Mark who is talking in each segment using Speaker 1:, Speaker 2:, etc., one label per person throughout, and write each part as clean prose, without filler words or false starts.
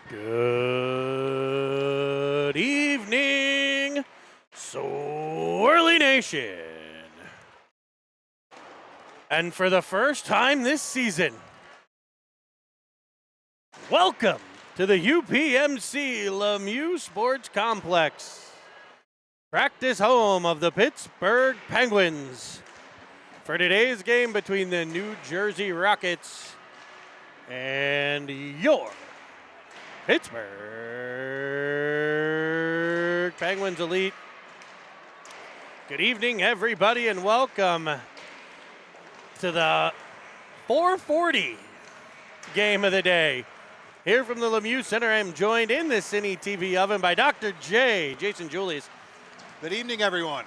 Speaker 1: Good evening, Swirly Nation. And for the first time this season, welcome to the UPMC Lemieux Sports Complex, practice home of the Pittsburgh Penguins, for today's game between the New Jersey Rockets and your Pittsburgh Penguins Elite. Good evening, everybody, and welcome to the 440 game of the day. Here from the Lemieux Center, I'm joined in the Cine TV oven by Dr. J, Jason Julius.
Speaker 2: Good evening, everyone.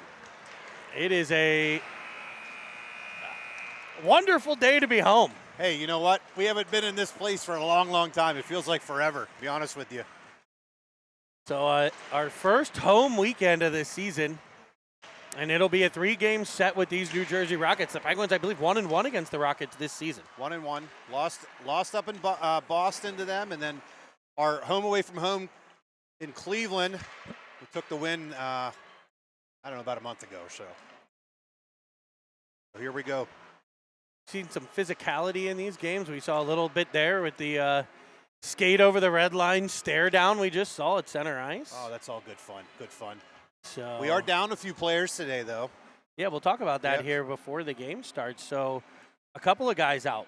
Speaker 1: It is a wonderful day to be home.
Speaker 2: Hey, you know what? We haven't been in this place for a long, long time. It feels like forever, to be honest with you.
Speaker 1: So our first home weekend of this season, and it'll be a 3-game set with these New Jersey Rockets. The Penguins, I believe, 1-1 against the Rockets this season.
Speaker 2: 1-1. Lost up in Boston to them, and then our home away from home in Cleveland. We took the win, I don't know, about a month ago or so. So here we go.
Speaker 1: Seen some physicality in these games. We saw a little bit there with the skate over the red line, stare down we just saw at center ice.
Speaker 2: Oh, that's all good fun. Good fun.
Speaker 1: So
Speaker 2: We are down a few players today, though.
Speaker 1: Yeah, we'll talk about that
Speaker 2: Yep.
Speaker 1: here before the game starts. So a couple of guys out.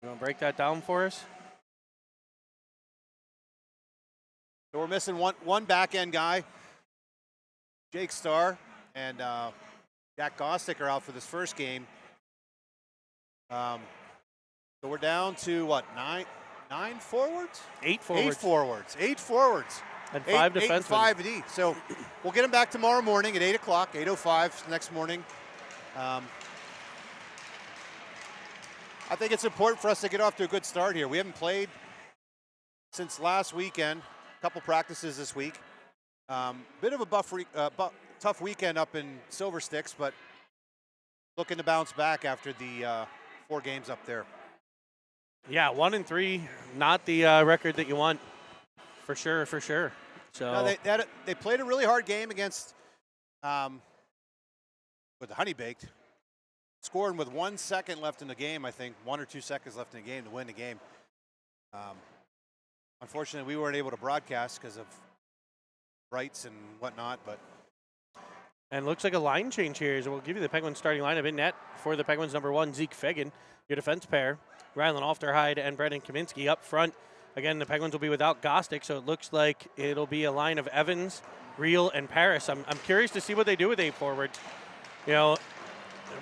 Speaker 1: You want to break that down for us?
Speaker 2: So we're missing one back-end guy, Jake Starr, and Jack Gostick are out for this first game. So we're down to, what, nine forwards?
Speaker 1: 8 forwards.
Speaker 2: Eight forwards.
Speaker 1: And 5 defensemen.
Speaker 2: 8 and 5 D. So we'll get them back tomorrow morning at 8 o'clock, 8:05 next morning. I think it's important for us to get off to a good start here. We haven't played since last weekend. A couple practices this week. Bit of a tough weekend up in Silver Sticks, but looking to bounce back after the 4 games up there.
Speaker 1: Yeah, 1-3, not the record that you want, for sure. So
Speaker 2: No, they played a really hard game against with the Honey Baked, scoring with 1 second left in the game. I think 1 or 2 seconds left in the game to win the game. Unfortunately, we weren't able to broadcast because of rights and whatnot, but.
Speaker 1: And looks like a line change here. So we'll give you the Penguins starting lineup in net for the Penguins. Number 1, Zeke Fagan. Your defense pair, Rylan Ofterhide and Brendan Kaminsky up front. Again, the Penguins will be without Gostick, so it looks like it'll be a line of Evans, Reel, and Paris. I'm curious to see what they do with 8 forwards. You know,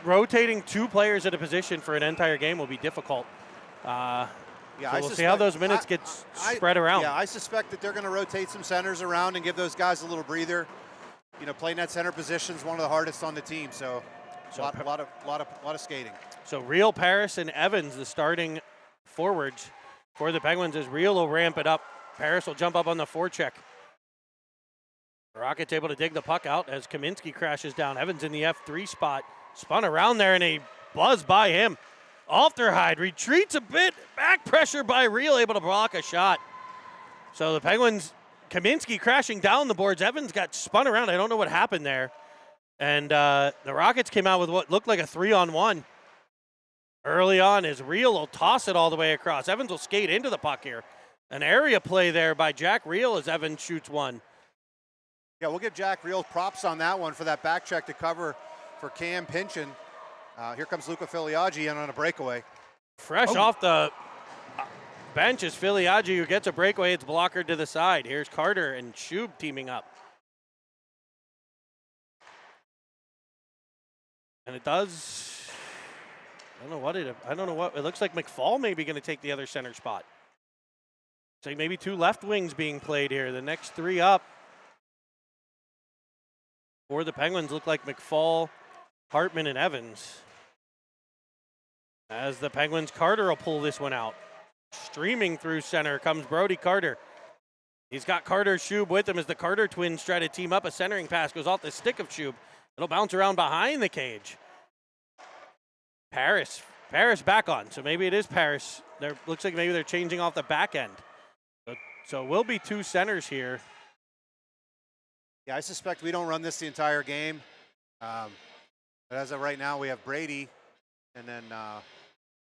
Speaker 1: rotating 2 players at a position for an entire game will be difficult. So we'll see how those minutes get spread around.
Speaker 2: Yeah, I suspect that they're going to rotate some centers around and give those guys a little breather. You know, playing that center position is one of the hardest on the team, so a lot of skating.
Speaker 1: So Reel, Paris, and Evans, the starting forwards for the Penguins, as Reel will ramp it up. Paris will jump up on the forecheck. Rockets able to dig the puck out as Kaminsky crashes down. Evans in the F3 spot, spun around there, and a buzz by him. Ofterhide retreats a bit, back pressure by Reel, able to block a shot. So the Penguins, Kaminsky crashing down the boards. Evans got spun around. I don't know what happened there. And the Rockets came out with what looked like a 3-on-1. Early on, as Reel will toss it all the way across. Evans will skate into the puck here. An area play there by Jack Reel as Evans shoots one.
Speaker 2: Yeah, we'll give Jack Reel props on that one for that back check to cover for Cam Pinchin. Here comes Luca Filiaggi in on a breakaway.
Speaker 1: Fresh off the bench is Filiaggi, who gets a breakaway. It's blocker to the side. Here's Carter and Shub teaming up. And it does... I don't know what it looks like. McFall maybe going to take the other center spot. So maybe 2 left wings being played here. The next 3 up for the Penguins look like McFall, Hartman, and Evans. As the Penguins, Carter will pull this one out. Streaming through center comes Brody Carter. He's got Carter Shub with him as the Carter twins try to team up. A centering pass goes off the stick of Shub. It'll bounce around behind the cage. Paris back on, so maybe it is Paris There looks like maybe they're changing off the back end. So will be 2 centers here.
Speaker 2: Yeah, I suspect we don't run this the entire game. But as of right now, we have Brady, and then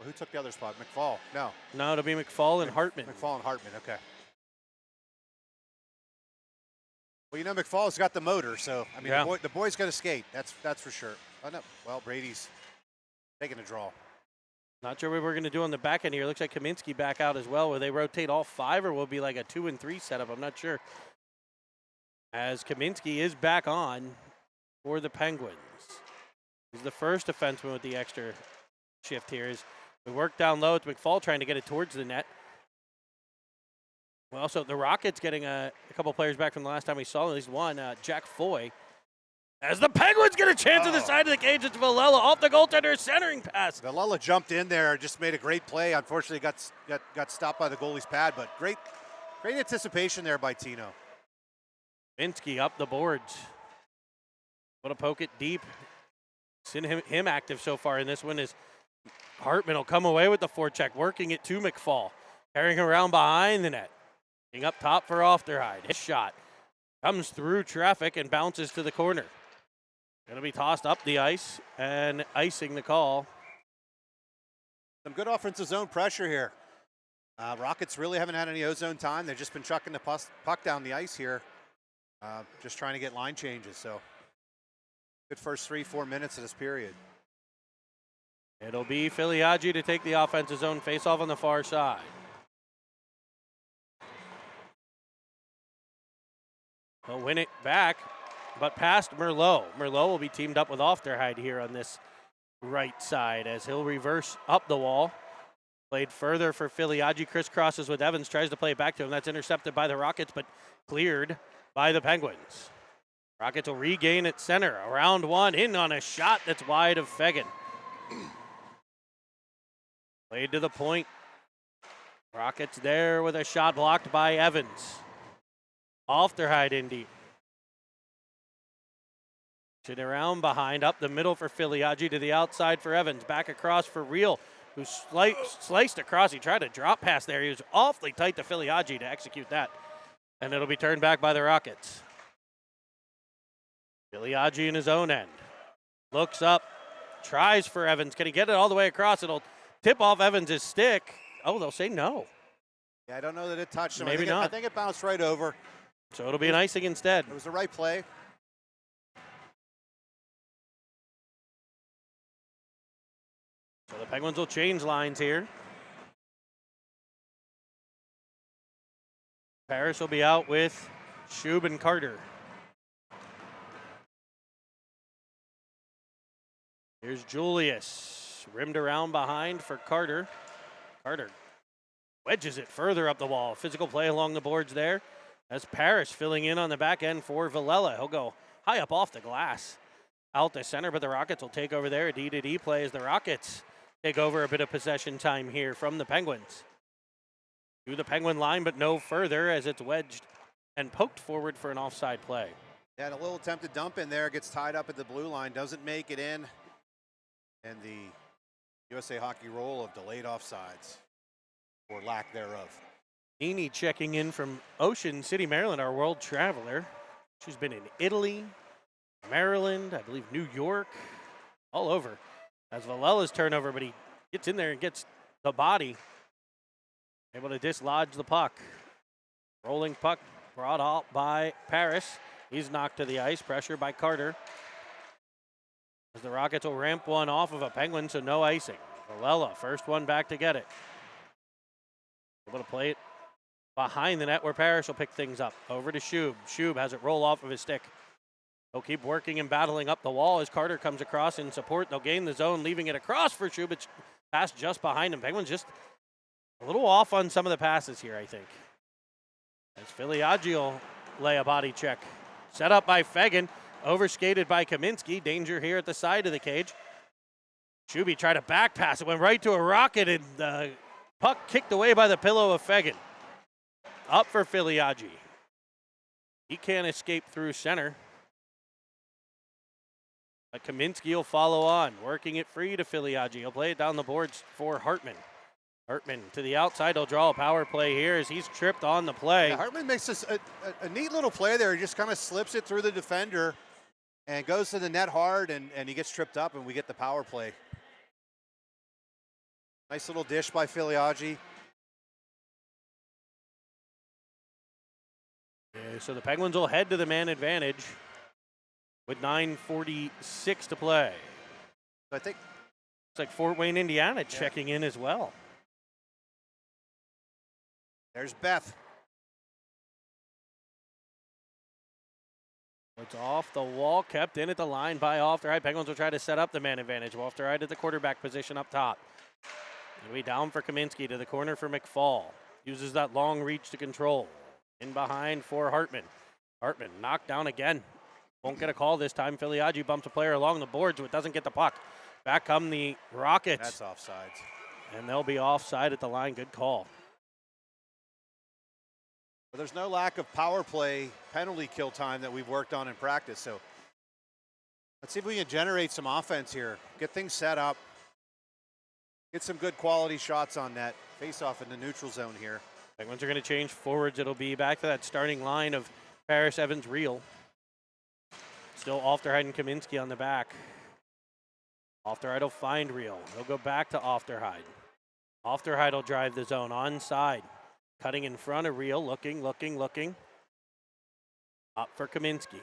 Speaker 2: who took the other spot? McFall. No,
Speaker 1: No, it'll be McFall and Hartman.
Speaker 2: McFall and Hartman. Okay. Well, you know, McFall's got the motor, so I mean,
Speaker 1: Yeah.
Speaker 2: the boy's going to skate. That's for sure. Oh no, well, Brady's taking a draw.
Speaker 1: Not sure what we're going to do on the back end here. Looks like Kaminsky back out as well. Will they rotate all 5, or will it be like a 2 and 3 setup? I'm not sure. As Kaminsky is back on for the Penguins. He's the first defenseman with the extra shift here. As we work down low, it's McFall trying to get it towards the net. Well, also the Rockets getting a couple players back from the last time we saw them, at least one, Jack Foy. As the Penguins get a chance at the side of the cage, it's Villela off the goaltender, centering pass.
Speaker 2: Villela jumped in there, just made a great play. Unfortunately, got stopped by the goalie's pad, but great anticipation there by Tino.
Speaker 1: Minsky up the boards. Want to poke it deep. Seen him active so far in this one is Hartman will come away with the forecheck, working it to McFall. Carrying around behind the net. Being up top for Ofterhide. His shot comes through traffic and bounces to the corner. Going to be tossed up the ice and icing the call.
Speaker 2: Some good offensive zone pressure here. Rockets really haven't had any O-zone time. They've just been chucking the puck down the ice here. Just trying to get line changes. So good first 3-4 minutes of this period.
Speaker 1: It'll be Filiaggi to take the offensive zone face-off on the far side. He'll win it back, but past Merlot. Merlot will be teamed up with Ofterhide here on this right side as he'll reverse up the wall. Played further for Filiaggi. Crisscrosses with Evans, tries to play it back to him. That's intercepted by the Rockets, but cleared by the Penguins. Rockets will regain at center. Around one, in on a shot that's wide of Fegan. Played to the point. Rockets there with a shot blocked by Evans. Ofterhide in deep. Sitting around behind, up the middle for Filiaggi, to the outside for Evans. Back across for Real, who sliced across. He tried to drop pass there. He was awfully tight to Filiaggi to execute that. And it'll be turned back by the Rockets. Filiaggi in his own end. Looks up, tries for Evans. Can he get it all the way across? It'll tip off Evans' stick. Oh, they'll say no.
Speaker 2: Yeah, I don't know that it touched him.
Speaker 1: Maybe not.
Speaker 2: I think it bounced right over.
Speaker 1: So it'll be an icing instead.
Speaker 2: It was the right play.
Speaker 1: So the Penguins will change lines here. Paris will be out with Shub and Carter. Here's Julius. Rimmed around behind for Carter. Carter wedges it further up the wall. Physical play along the boards there. As Paris filling in on the back end for Villela. He'll go high up off the glass. Out the center, but the Rockets will take over there. A D-to-D play as the Rockets take over a bit of possession time here from the Penguins. To the Penguin line, but no further as it's wedged and poked forward for an offside play.
Speaker 2: Yeah, and a little attempted dump in there. Gets tied up at the blue line. Doesn't make it in. And the USA Hockey rule of delayed offsides, or lack thereof.
Speaker 1: Nini checking in from Ocean City, Maryland, our world traveler. She's been in Italy, Maryland, I believe New York, all over. As Villela's turnover, but he gets in there and gets the body. Able to dislodge the puck. Rolling puck brought out by Paris. He's knocked to the ice. Pressure by Carter. As the Rockets will ramp one off of a Penguin, so no icing. Villela, first one back to get it. Able to play it behind the net where Paris will pick things up. Over to Shub. Shub has it roll off of his stick. He'll keep working and battling up the wall as Carter comes across in support. They'll gain the zone, leaving it across for Shub. It's passed just behind him. Penguins just a little off on some of the passes here, I think. As Filiaggi will lay a body check. Set up by Fegan. Overskated by Kaminsky. Danger here at the side of the cage. Shuby tried to back pass. It went right to a Rocket, and the puck kicked away by the pillow of Fegan. Up for Filiaggi. He can't escape through center. But Kaminsky will follow on, working it free to Filiaggi. He'll play it down the boards for Hartman. Hartman to the outside. He'll draw a power play here as he's tripped on the play.
Speaker 2: Yeah, Hartman makes this a neat little play there. He just kind of slips it through the defender and goes to the net hard, and he gets tripped up, and we get the power play. Nice little dish by Filiaggi.
Speaker 1: Yeah, so the Penguins will head to the man advantage with 9:46 to play.
Speaker 2: I think
Speaker 1: It's like Fort Wayne, Indiana checking in as well.
Speaker 2: there's Beth.
Speaker 1: It's off the wall, kept in at the line by Ofterheide. Penguins will try to set up the man advantage. Ofterheide at the quarterback position up top. It'll be down for Kaminsky to the corner for McFall. Uses that long reach to control. In behind for Hartman. Hartman knocked down again. Won't get a call this time. Filiaggi bumps a player along the boards, but doesn't get the puck. Back come the Rockets.
Speaker 2: That's offsides.
Speaker 1: And they'll be offside at the line. Good call.
Speaker 2: But there's no lack of power play penalty kill time that we've worked on in practice. So let's see if we can generate some offense here. Get things set up. Get some good quality shots on net. Face off in the neutral zone here.
Speaker 1: Penguins are going to change forwards. It'll be back to that starting line of Paris, Evans, Reel. Still Ofterheide and Kaminsky on the back. Ofterheide will find Reel. He'll go back to Ofterheide. Ofterheide will drive the zone onside. Cutting in front of Reel, looking. Up for Kaminsky.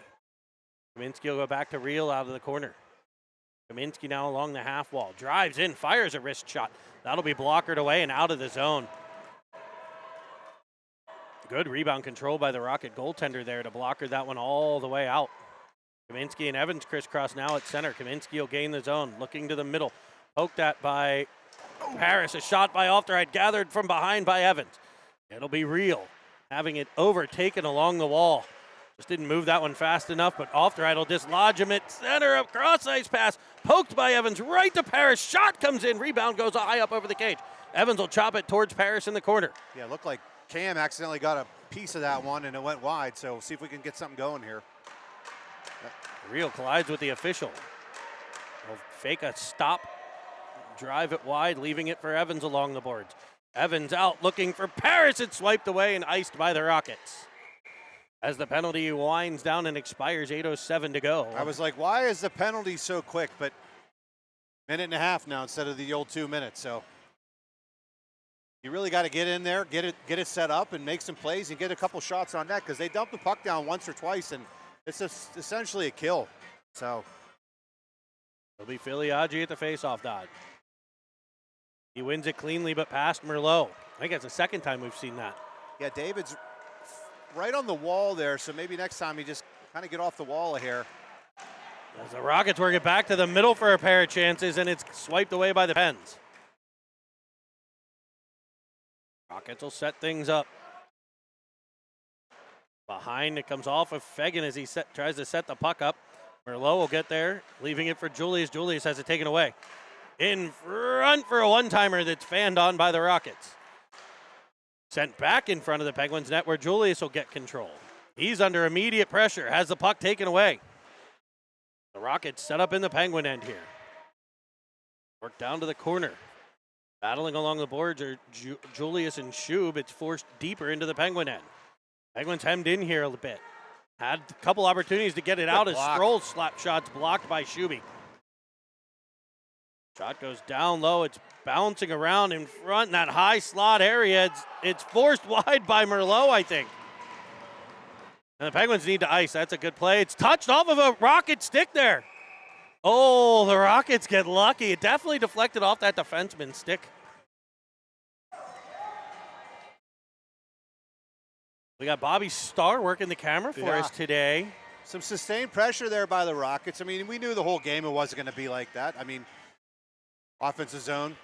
Speaker 1: Kaminsky will go back to Reel out of the corner. Kaminsky now along the half wall. Drives in, fires a wrist shot. That'll be blockered away and out of the zone. Good rebound control by the Rocket goaltender there to blocker that one all the way out. Kaminsky and Evans crisscross now at center. Kaminsky will gain the zone, looking to the middle. Poked at by Paris. A shot by Ofterheide, gathered from behind by Evans. It'll be Reel, having it overtaken along the wall. Just didn't move that one fast enough, but Ofterheide will dislodge him at center. A cross-ice pass, poked by Evans, right to Paris. Shot comes in, rebound goes high up over the cage. Evans will chop it towards Paris in the corner.
Speaker 2: Yeah, it looked like Cam accidentally got a piece of that one, and it went wide. So see if we can get something going here.
Speaker 1: Reel collides with the official. He'll fake a stop, drive it wide, leaving it for Evans along the boards. Evans out looking for Paris. It's swiped away and iced by the Rockets. As the penalty winds down and expires, 8:07 to go.
Speaker 2: I was like, why is the penalty so quick? But minute and a half now instead of the old 2 minutes. So you really got to get in there, get it set up, and make some plays and get a couple shots on net, because they dumped the puck down once or twice, and it's essentially a kill. So
Speaker 1: it'll be Filiaggi at the faceoff dot. He wins it cleanly, but past Merlot. I think that's the second time we've seen that.
Speaker 2: yeah, David's right on the wall there, so maybe next time he just kind of get off the wall here.
Speaker 1: As the Rockets work it back to the middle for a pair of chances, and it's swiped away by the Pens. Rockets will set things up. Behind, it comes off of Fegan as he tries to set the puck up. Merlot will get there, leaving it for Julius. Julius has it taken away. In front for a one-timer that's fanned on by the Rockets. Sent back in front of the Penguins net where Julius will get control. He's under immediate pressure, has the puck taken away. The Rockets set up in the Penguin end here. Work down to the corner. Battling along the boards are Julius and Shub. It's forced deeper into the Penguin end. Penguins hemmed in here a bit. Had a couple opportunities to get it out as Stroll's slap shots blocked by Shuby. Shot goes down low. It's bouncing around in front in that high slot area. It's forced wide by Merlot, I think. And the Penguins need to ice. That's a good play. It's touched off of a Rocket stick there. Oh, the Rockets get lucky. It definitely deflected off that defenseman's stick. We got Bobby Starr working the camera for us today.
Speaker 2: Some sustained pressure there by the Rockets. I mean, we knew the whole game it wasn't going to be like that. I mean, offensive zone,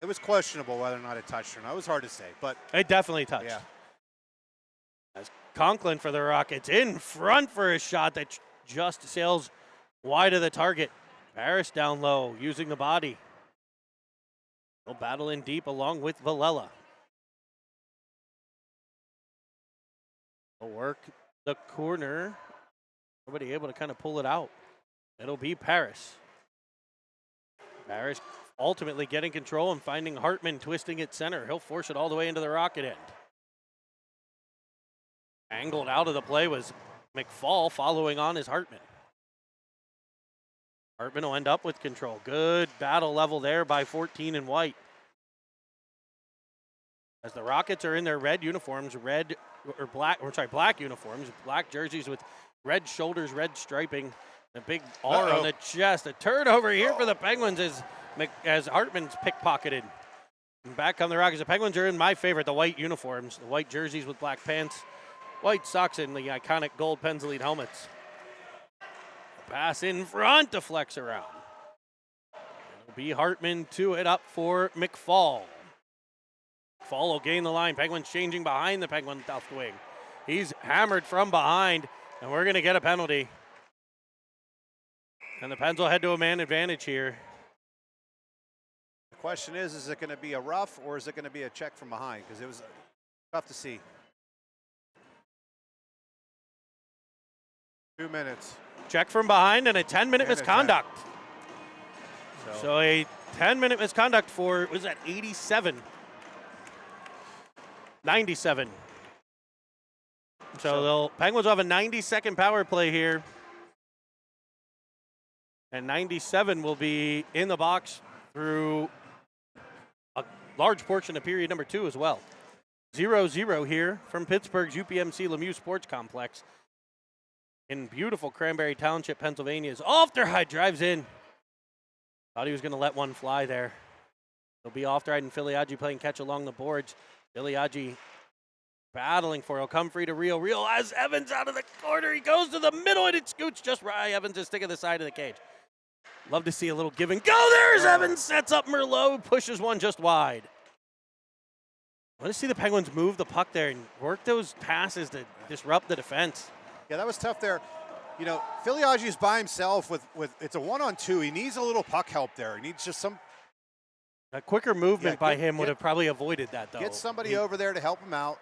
Speaker 2: it was questionable whether or not it touched or not. It was hard to say, but
Speaker 1: it definitely touched.
Speaker 2: Yeah.
Speaker 1: As Conklin for the Rockets in front for a shot that just sails wide of the target. Paris down low, using the body. They'll battle in deep along with Villela. They'll work the corner. Nobody able to kind of pull it out. It'll be Paris. Paris ultimately getting control and finding Hartman twisting at center. He'll force it all the way into the Rocket end. Angled out of the play was McFall, following on is Hartman. Hartman will end up with control. Good battle level there by 14 and white. As the Rockets are in their red uniforms, black uniforms, black jerseys with red shoulders, red striping, a big R on the chest. A turnover here for the Penguins as Hartman's pickpocketed. And back come the Rockets. The Penguins are in my favorite, the white uniforms, the white jerseys with black pants, white socks, and the iconic gold Pennzoil helmets. Pass in front, deflects around. It'll be Hartman to it up for McFall. McFall will gain the line. Penguins changing behind the Penguin left wing. He's hammered from behind, and we're going to get a penalty. And the Pens will head to a man advantage here.
Speaker 2: The question is it going to be a rough or is it going to be a check from behind? Because it was tough to see. 2 minutes.
Speaker 1: Check from behind and a 10-minute misconduct. So a 10-minute misconduct for, was that 87? 97. So the Penguins will have a 90-second power play here. And 97 will be in the box through a large portion of period number 2 as well. 0-0 here from Pittsburgh's UPMC Lemieux Sports Complex in beautiful Cranberry Township, Pennsylvania. As Ofterheide drives in. Thought he was going to let one fly there. It'll be Ofterheide and Filiaggi playing catch along the boards. Filiaggi battling for it. He'll come free to Real. Real has Evans out of the corner. He goes to the middle and it scoots just right. Evans is sticking the side of the cage. Love to see a little give and go. There's Evans. Sets up Merlot. Pushes one just wide. I want to see the Penguins move the puck there and work those passes to disrupt the defense.
Speaker 2: Yeah, that was tough there. You know, Filiaggi's by himself with it's a 1-on-2. He needs a little puck help there. He needs just
Speaker 1: a quicker movement by him would have probably avoided that, though.
Speaker 2: Get somebody over there to help him out.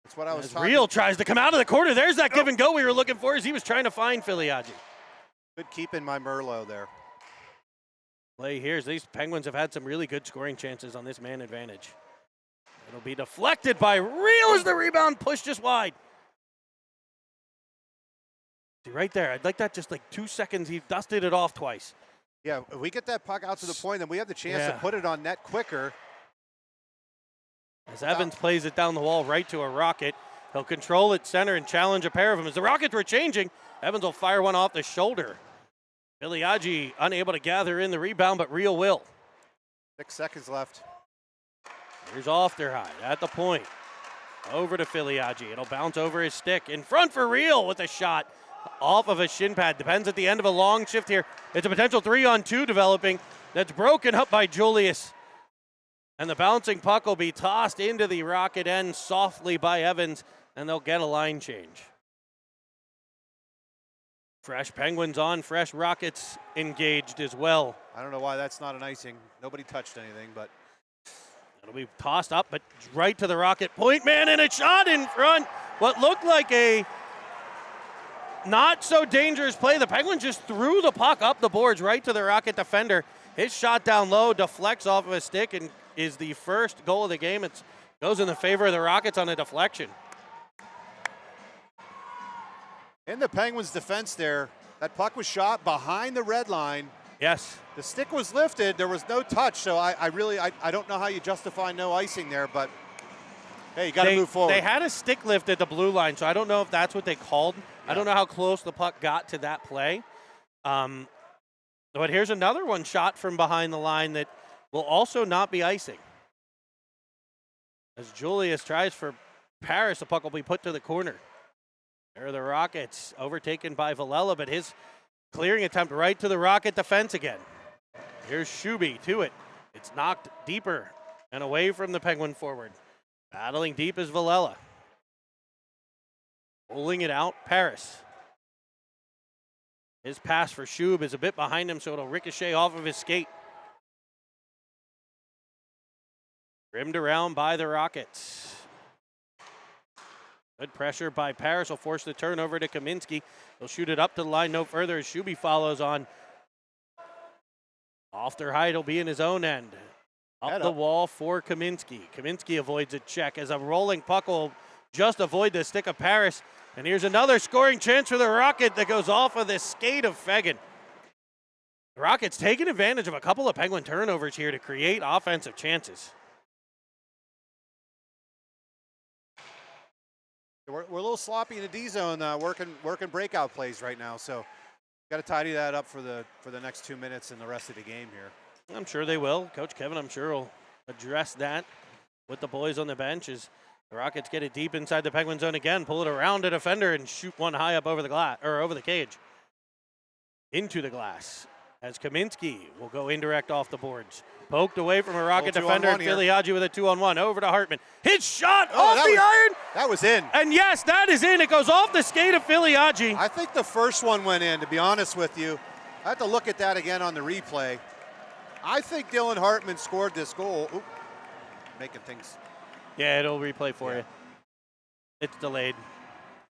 Speaker 2: That's what I was talking
Speaker 1: Real
Speaker 2: about.
Speaker 1: tries to come out of the corner. There's that give and go we were looking for as he was trying to find Filiaggi.
Speaker 2: Good keeping my Merlot there.
Speaker 1: Play here. These Penguins have had some really good scoring chances on this man advantage. It'll be deflected by Real as the rebound pushed just wide. See, right there. I'd like that just like 2 seconds. He dusted it off twice.
Speaker 2: Yeah, if we get that puck out to the point, then we have the chance to put it on net quicker.
Speaker 1: As Evans plays it down the wall right to a Rocket. He'll control it center and challenge a pair of them. As the Rockets were changing, Evans will fire one off the shoulder. Filiaggi unable to gather in the rebound, but Real will.
Speaker 2: 6 seconds left.
Speaker 1: Here's Ofterheide at the point. Over to Filiaggi. It'll bounce over his stick. In front for Real with a shot off of a shin pad. Depends at the end of a long shift here. It's a potential 3-on-2 developing. That's broken up by Julius. And the bouncing puck will be tossed into the Rocket end softly by Evans, and they'll get a line change. Fresh Penguins on, fresh Rockets engaged as well.
Speaker 2: I don't know why that's not an icing. Nobody touched anything, but
Speaker 1: it'll be tossed up, but right to the Rocket point man, and a shot in front. What looked like a not so dangerous play. The Penguins just threw the puck up the boards right to the Rocket defender. His shot down low deflects off of a stick and is the first goal of the game. It goes in the favor of the Rockets on a deflection.
Speaker 2: In the Penguins' defense there, that puck was shot behind the red line.
Speaker 1: Yes.
Speaker 2: The stick was lifted. There was no touch, so I don't know how you justify no icing there, but hey, you got to move forward.
Speaker 1: They had a stick lift at the blue line, so I don't know if that's what they called. Yeah. I don't know how close the puck got to that play. But here's another one shot from behind the line that will also not be icing. As Julius tries for Paris, the puck will be put to the corner. There are the Rockets, overtaken by Villela, but his clearing attempt right to the Rocket defense again. Here's Shuby to it. It's knocked deeper and away from the Penguin forward. Battling deep is Villela. Pulling it out, Paris. His pass for Shub is a bit behind him, so it'll ricochet off of his skate. Rimmed around by the Rockets. Good pressure by Paris will force the turnover to Kaminsky. He'll shoot it up to the line no further as Shuby follows on. Aufderheide will be in his own end. Up the wall for Kaminsky. Kaminsky avoids a check as a rolling puck will just avoid the stick of Paris. And here's another scoring chance for the Rocket that goes off of the skate of Fegan. The Rockets taking advantage of a couple of Penguin turnovers here to create offensive chances.
Speaker 2: We're a little sloppy in the D zone, working breakout plays right now. So got to tidy that up for the next 2 minutes and the rest of the game here.
Speaker 1: I'm sure they will. Coach Kevin, I'm sure, will address that with the boys on the bench as the Rockets get it deep inside the Penguin zone again, pull it around a defender and shoot one high up over the glass or over the cage into the glass. As Kaminsky will go indirect off the boards. Poked away from a Rocket defender, and Filiaggi with a 2-on-1 over to Hartman. His shot off the iron.
Speaker 2: That was in.
Speaker 1: And yes, that is in. It goes off the skate of Filiaggi.
Speaker 2: I think the first one went in, to be honest with you. I have to look at that again on the replay. I think Dylan Hartman scored this goal. Oop, making things.
Speaker 1: Yeah, it'll replay for you. It's delayed.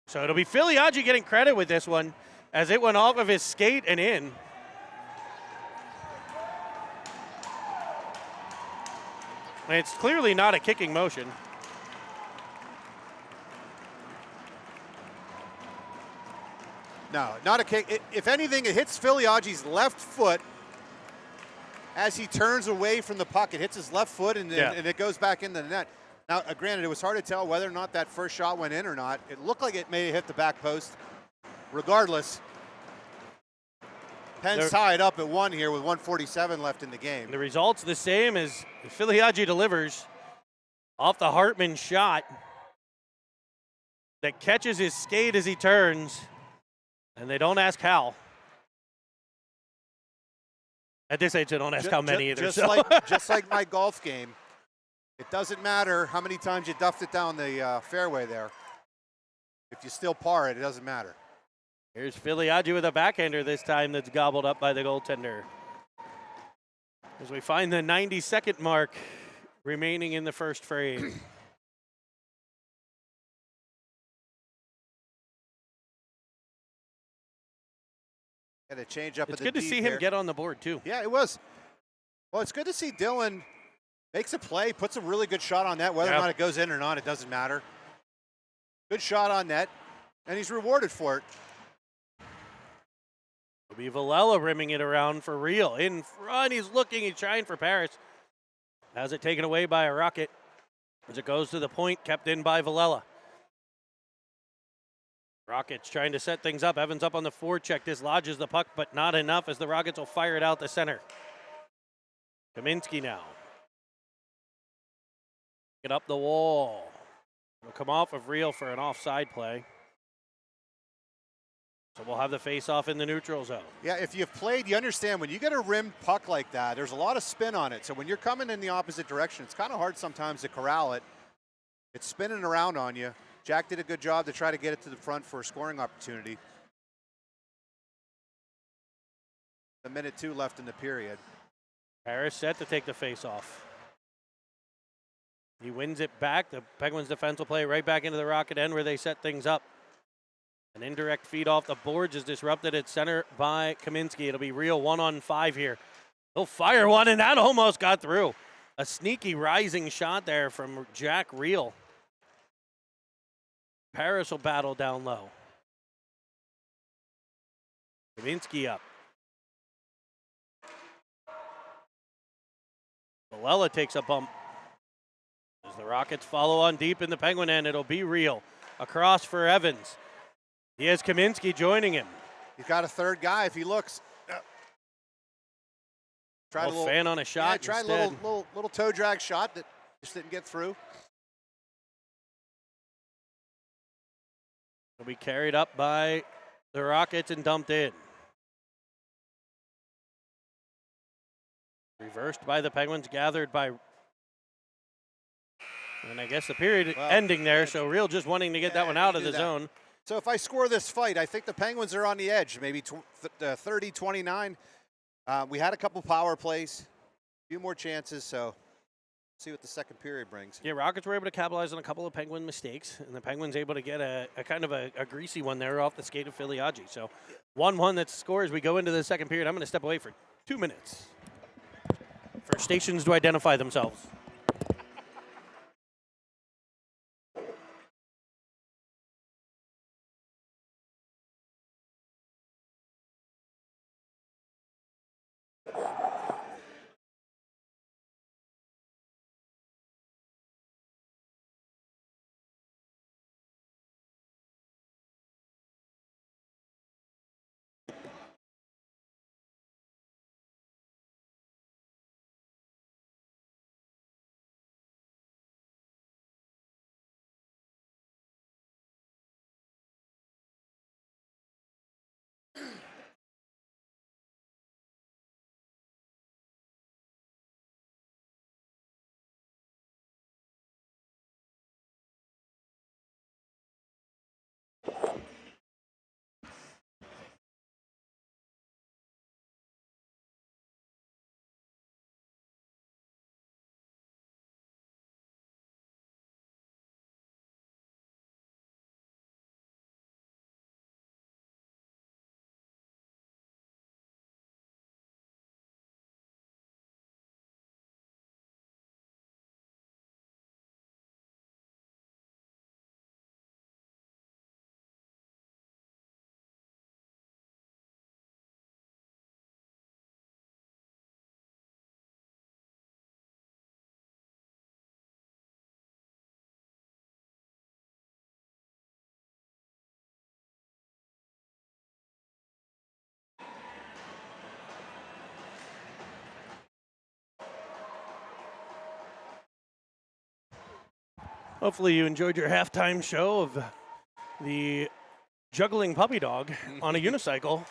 Speaker 1: So it'll be Filiaggi getting credit with this one as it went off of his skate and in. And it's clearly not a kicking motion.
Speaker 2: No, not a kick. If anything, it hits Filiaggi's left foot as he turns away from the puck. It hits his left foot and it goes back into the net. Now, granted, it was hard to tell whether or not that first shot went in or not. It looked like it may have hit the back post. Regardless, Penn's tied up at 1 here with 1:47 left in the game.
Speaker 1: The result's the same as Filiaggi delivers off the Hartman shot that catches his skate as he turns, and they don't ask how. At this age, they don't ask how many either.
Speaker 2: Just like my golf game, it doesn't matter how many times you duffed it down the fairway there. If you still par it, it doesn't matter.
Speaker 1: Here's Filiaggi with a backhander this time that's gobbled up by the goaltender. As we find the 90-second mark remaining in the first frame.
Speaker 2: And a change up.
Speaker 1: It's good to see him get on the board too.
Speaker 2: Yeah, it was. Well, it's good to see Dylan makes a play, puts a really good shot on net. Whether or not it goes in or not, it doesn't matter. Good shot on net, and he's rewarded for it.
Speaker 1: It'll be Villela rimming it around for real. In front, he's looking, he's trying for Paris. Has it taken away by a Rocket as it goes to the point, kept in by Villela. Rockets trying to set things up. Evans up on the forecheck, dislodges the puck, but not enough as the Rockets will fire it out the center. Kaminsky now. Get up the wall. Will come off of Real for an offside play. So we'll have the face-off in the neutral zone.
Speaker 2: Yeah, if you've played, you understand when you get a rimmed puck like that, there's a lot of spin on it. So when you're coming in the opposite direction, it's kind of hard sometimes to corral it. It's spinning around on you. Jack did a good job to try to get it to the front for a scoring opportunity. A minute 2 left in the period.
Speaker 1: Paris set to take the face-off. He wins it back. The Penguins defense will play right back into the Rocket end where they set things up. An indirect feed off the boards is disrupted at center by Kaminsky. It'll be Real 1-on-5 here. He'll fire one, and that almost got through. A sneaky rising shot there from Jack Real. Paris will battle down low. Kaminsky up. Villela takes a bump. As the Rockets follow on deep in the Penguin end, it'll be Real. Across for Evans. He has Kaminsky joining him.
Speaker 2: He's got a third guy if he looks.
Speaker 1: Tried a little fan on a shot.
Speaker 2: Yeah, tried a little toe drag shot that just didn't get through.
Speaker 1: Will be carried up by the Rockets and dumped in. Reversed by the Penguins, gathered by. And I guess the period ending there, so Real just wanting to get that one out of the zone.
Speaker 2: So if I score this fight, I think the Penguins are on the edge, maybe 30-29. We had a couple power plays, a few more chances, so see what the second period brings.
Speaker 1: Yeah, Rockets were able to capitalize on a couple of Penguin mistakes, and the Penguins able to get a kind of a greasy one there off the skate of Filiaggi. So 1-1 that scores. We go into the second period. I'm going to step away for 2 minutes. for stations to identify themselves. Hopefully you enjoyed your halftime show of the juggling puppy dog on a unicycle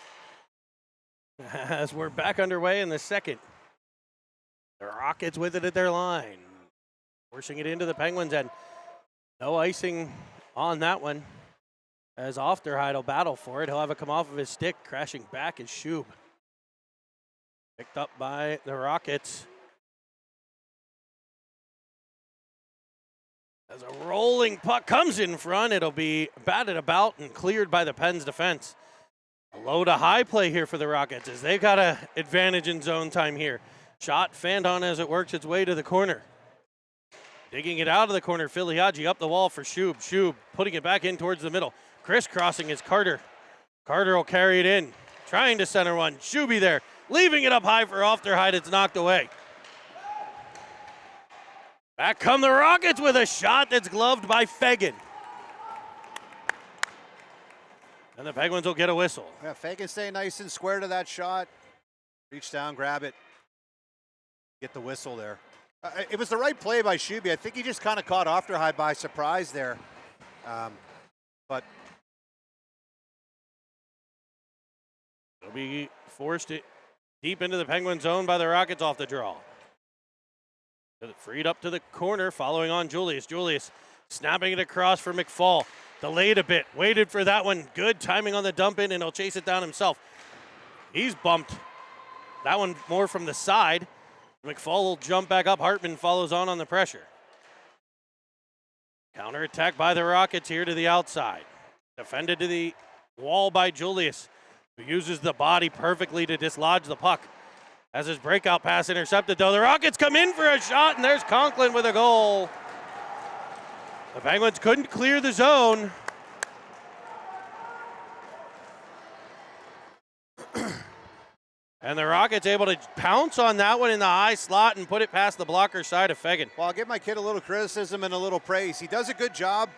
Speaker 1: as we're back underway in the second. The Rockets with it at their line, forcing it into the Penguins' end. No icing on that one as Ofterheide will battle for it. He'll have it come off of his stick. Crashing back is Shub. Picked up by the Rockets. As a rolling puck comes in front, it'll be batted about and cleared by the Pens defense. A low to high play here for the Rockets as they've got an advantage in zone time here. Shot fanned on as it works its way to the corner. Digging it out of the corner, Filiaggi up the wall for Shub. Shub putting it back in towards the middle. Crisscrossing is Carter. Carter will carry it in. Trying to center one. Shuby there. Leaving it up high for Ofterheide. It's knocked away. Back come the Rockets with a shot that's gloved by Fagan. And the Penguins will get a whistle.
Speaker 2: Yeah, Fagan staying nice and square to that shot. Reach down, grab it. Get the whistle there. It was the right play by Shuby. I think he just kind of caught Ofterheide by surprise there. But
Speaker 1: it'll be forced deep into the Penguin zone by the Rockets off the draw. Freed up to the corner, following on Julius. Julius snapping it across for McFall. Delayed a bit, waited for that one. Good timing on the dump in, and he'll chase it down himself. He's bumped. That one more from the side. McFall will jump back up. Hartman follows on the pressure. Counterattack by the Rockets here to the outside. Defended to the wall by Julius, who uses the body perfectly to dislodge the puck. As his breakout pass intercepted, though, the Rockets come in for a shot, and there's Conklin with a goal. The Penguins couldn't clear the zone. And the Rockets able to pounce on that one in the high slot and put it past the blocker side of Fagan.
Speaker 2: Well, I'll give my kid a little criticism and a little praise. He does a good job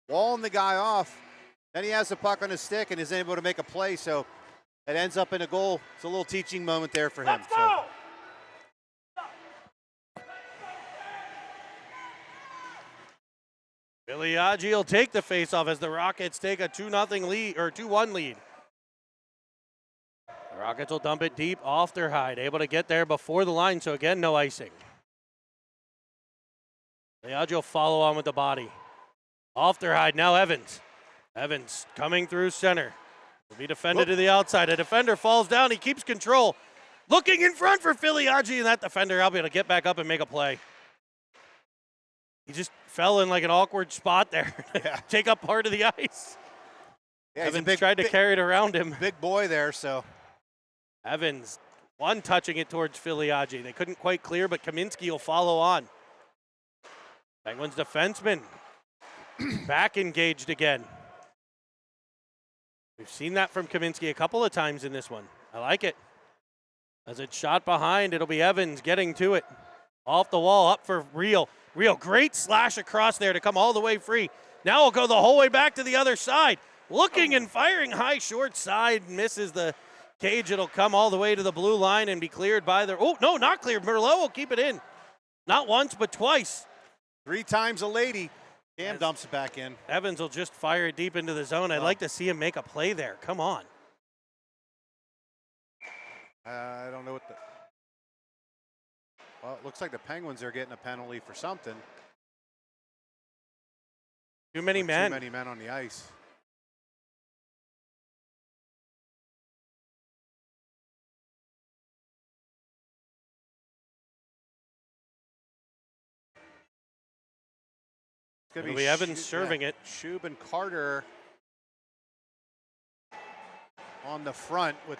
Speaker 2: walling the guy off. Then he has the puck on his stick and is able to make a play, so it ends up in a goal. It's a little teaching moment there for him.
Speaker 1: Let's go! Filiaggi will take the faceoff as the Rockets take a 2-0 lead or 2-1 lead. The Rockets will dump it deep off their hide, able to get there before the line, so again, no icing. Filiaggi will follow on with the body. Off their hide, now Evans. Evans coming through center. Will be defended to the outside. A defender falls down. He keeps control. Looking in front for Filiaggi, and that defender will be able to get back up and make a play. He just fell in like an awkward spot there.
Speaker 2: Yeah.
Speaker 1: Take up part of the ice.
Speaker 2: Yeah,
Speaker 1: Evans tried to carry it around him.
Speaker 2: Big boy there, so.
Speaker 1: Evans One touching it towards Filiaggi. They couldn't quite clear, but Kaminsky will follow on. Penguins defenseman back engaged again. We've seen that from Kaminsky a couple of times in this one. I like it. As it's shot behind, it'll be Evans getting to it. Off the wall, up for Real. Real, great slash across there to come all the way free. Now we'll go the whole way back to the other side. Looking and firing high short side, misses the cage. It'll come all the way to the blue line and be cleared by the, oh, no, not cleared. Merlot will keep it in. Not once, but twice.
Speaker 2: 3 times a lady. Cam dumps it back in.
Speaker 1: Evans will just fire it deep into the zone. I'd like to see him make a play there. Come on.
Speaker 2: I don't know what the. Well, it looks like the Penguins are getting a penalty for something.
Speaker 1: Too many men.
Speaker 2: Too many men on the ice. It's
Speaker 1: It'll be Evans serving it.
Speaker 2: Shub and Carter on the front with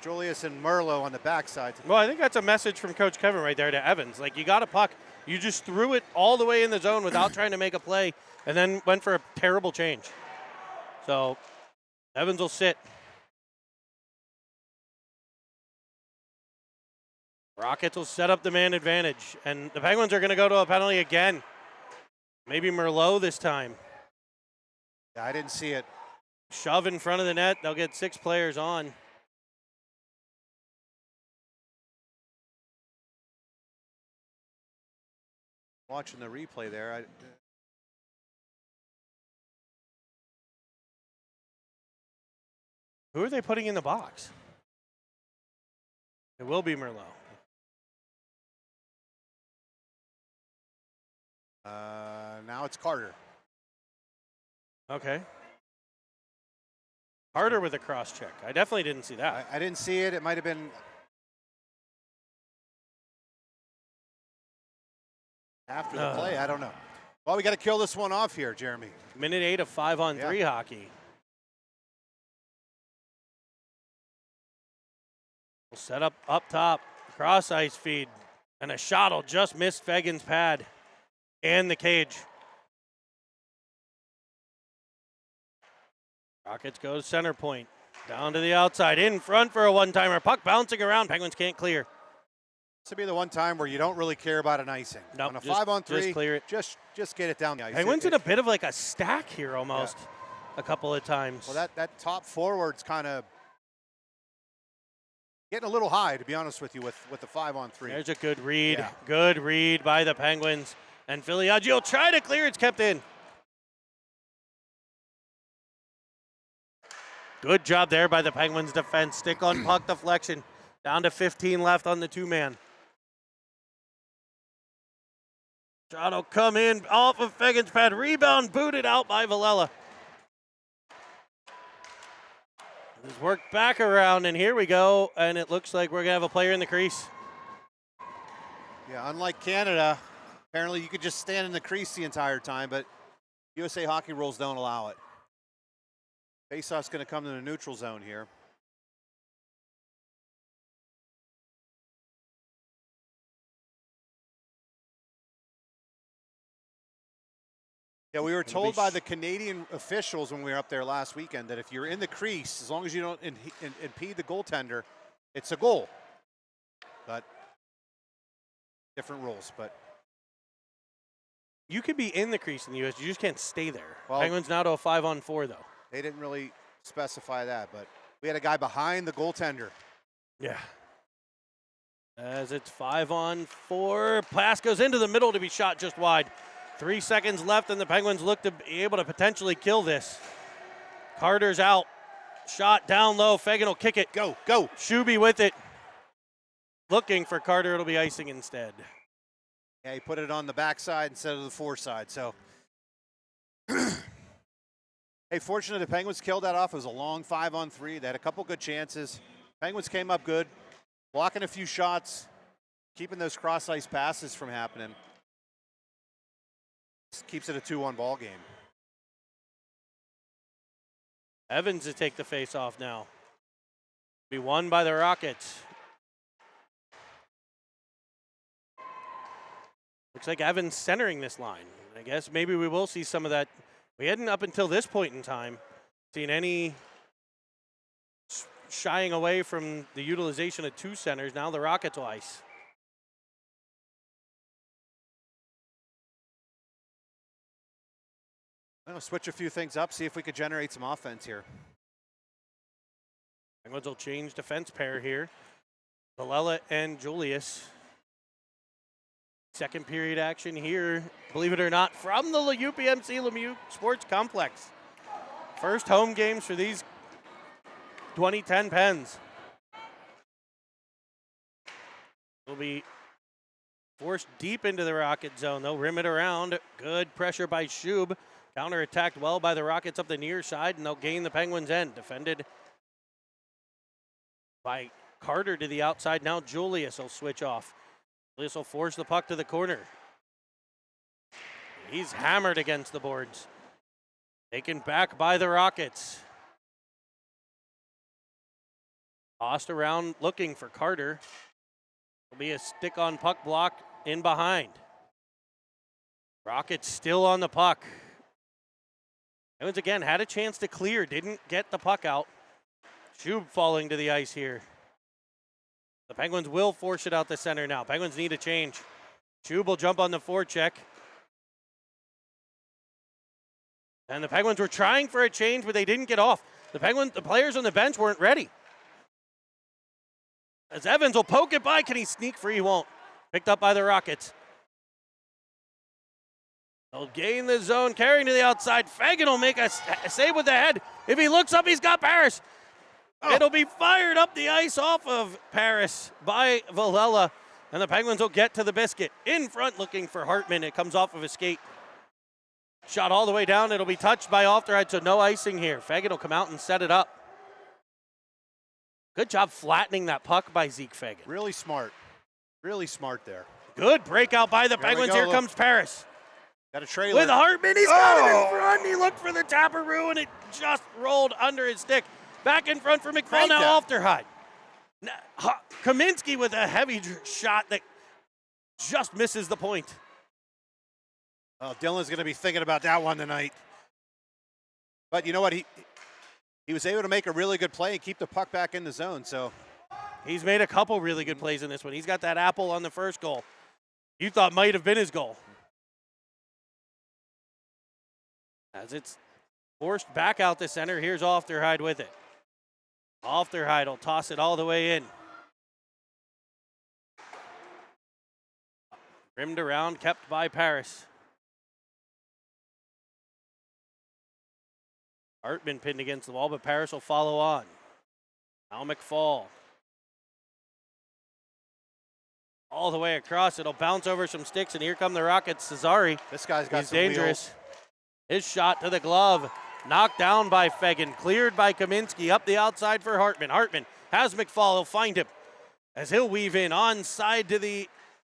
Speaker 2: Julius and Merlot on the backside.
Speaker 1: Well, I think that's a message from Coach Kevin right there to Evans. Like, you got a puck. You just threw it all the way in the zone without trying to make a play and then went for a terrible change. So, Evans will sit. Rockets will set up the man advantage. And the Penguins are going to go to a penalty again. Maybe Merlot this time.
Speaker 2: Yeah, I didn't see it.
Speaker 1: Shove in front of the net. They'll get 6 players on.
Speaker 2: Watching the replay there.
Speaker 1: Who are they putting in the box? It will be Merlot.
Speaker 2: Now it's Carter.
Speaker 1: Okay. Carter with a cross check. I definitely didn't see that.
Speaker 2: I didn't see it. It might have been after the play. I don't know. Well, we got to kill this one off here, Jeremy.
Speaker 1: Minute 8 of 5-on-3 hockey. We'll set up top, cross ice feed, and a shot will just miss Fagan's pad and the cage. Rockets go to center point, down to the outside, in front for a one-timer. Puck bouncing around, Penguins can't clear.
Speaker 2: This will be the one time where you don't really care about an icing.
Speaker 1: Nope,
Speaker 2: on a
Speaker 1: just
Speaker 2: 5-on-3,
Speaker 1: just clear it.
Speaker 2: Just get it down the ice.
Speaker 1: Penguins in a bit of like a stack here almost a couple of times.
Speaker 2: Well, that top forward's kind of getting a little high, to be honest with you, with the 5-on-3.
Speaker 1: There's a good read.
Speaker 2: Yeah.
Speaker 1: Good read by the Penguins. And Filiaggi will try to clear. It's kept in. Good job there by the Penguins defense. Stick on puck deflection. Down to 15 left on the 2-man. Shot will come in off of Fagan's pad. Rebound booted out by Villela. He's worked back around, and here we go. And it looks like we're going to have a player in the crease.
Speaker 2: Yeah, unlike Canada, apparently you could just stand in the crease the entire time, but USA hockey rules don't allow it. Faceoff's going to come to the neutral zone here. Yeah, we were told by the Canadian officials when we were up there last weekend that if you're in the crease, as long as you don't impede the goaltender, it's a goal. But different rules, but
Speaker 1: You could be in the crease in the U.S. You just can't stay there.
Speaker 2: Well,
Speaker 1: Penguins now to a 5-on-4, though.
Speaker 2: they didn't really specify that. But we had a guy behind the goaltender.
Speaker 1: Yeah. As it's 5-on-4. Pass goes into the middle to be shot just wide. 3 seconds left, and the Penguins look to be able to potentially kill this. Carter's out. Shot down low. Fagan will kick it.
Speaker 2: Go.
Speaker 1: Shuby with it. Looking for Carter. It'll be icing instead.
Speaker 2: Yeah, he put it on the backside instead of the foreside. So, hey, fortunate the Penguins killed that off. It was a long 5-on-3. They had a couple good chances. Penguins came up good, blocking a few shots, keeping those cross-ice passes from happening. Just keeps it a 2-1 ball game.
Speaker 1: Evans to take the face off now. Be won by the Rockets. Looks like Evans centering this line. I guess maybe we will see some of that. We hadn't up until this point in time seen any shying away from the utilization of two centers. Now the Rockets will ice.
Speaker 2: I'm going to switch a few things up, see if we could generate some offense here.
Speaker 1: Penguins will change defense pair here. Villella and Julius. Second period action here, believe it or not, from the UPMC Lemieux Sports Complex. First home games for these 2010 Pens. Will be forced deep into the Rocket zone. They'll rim it around. Good pressure by Shub. Counterattacked well by the Rockets up the near side, and they'll gain the Penguins' end. Defended by Carter to the outside. Now Julius will switch off. Julius will force the puck to the corner. He's hammered against the boards. Taken back by the Rockets. Tossed around looking for Carter. Will be a stick on puck block in behind. Rockets still on the puck. Evans again had a chance to clear, didn't get the puck out. Shub falling to the ice here. The Penguins will force it out the center now. Penguins need a change. Shub will jump on the forecheck. And the Penguins were trying for a change, but they didn't get off. The players on the bench weren't ready. As Evans will poke it by, can he sneak free? He won't. Picked up by the Rockets. They'll gain the zone, carrying to the outside. Fagan will make a save with the head. If he looks up, he's got Paris. Oh. It'll be fired up the ice off of Paris by Villella, and the Penguins will get to the biscuit. In front looking for Hartman. It comes off of a skate. Shot all the way down. It'll be touched by Ofterheide, so no icing here. Fagan will come out and set it up. Good job flattening that puck by Zeke Fagan.
Speaker 2: Really smart. Really smart there.
Speaker 1: Good breakout by the Penguins. Here comes Paris.
Speaker 2: Got a trailer.
Speaker 1: With Hartman, he's got it in front. He looked for the taparoo, and it just rolled under his stick. Back in front for McFall, now Ofterheide. Kaminsky with a heavy shot that just misses the point.
Speaker 2: Oh, Dylan's going to be thinking about that one tonight. But you know what? He was able to make a really good play and keep the puck back in the zone. So
Speaker 1: he's made a couple really good plays in this one. He's got that apple on the first goal. You thought might have been his goal. As it's forced back out the center, here's Ofterheide with it. Ofterheide will toss it all the way in. Rimmed around, kept by Paris. Hartman pinned against the wall, but Paris will follow on. Now McFall. All the way across, it'll bounce over some sticks, and here come the Rockets. Cesari.
Speaker 2: This guy's got some
Speaker 1: dangerous.
Speaker 2: wheels.
Speaker 1: His shot to the glove. Knocked down by Fagan. Cleared by Kaminsky. Up the outside for Hartman. Hartman has McFall. He'll find him as he'll weave in onside to the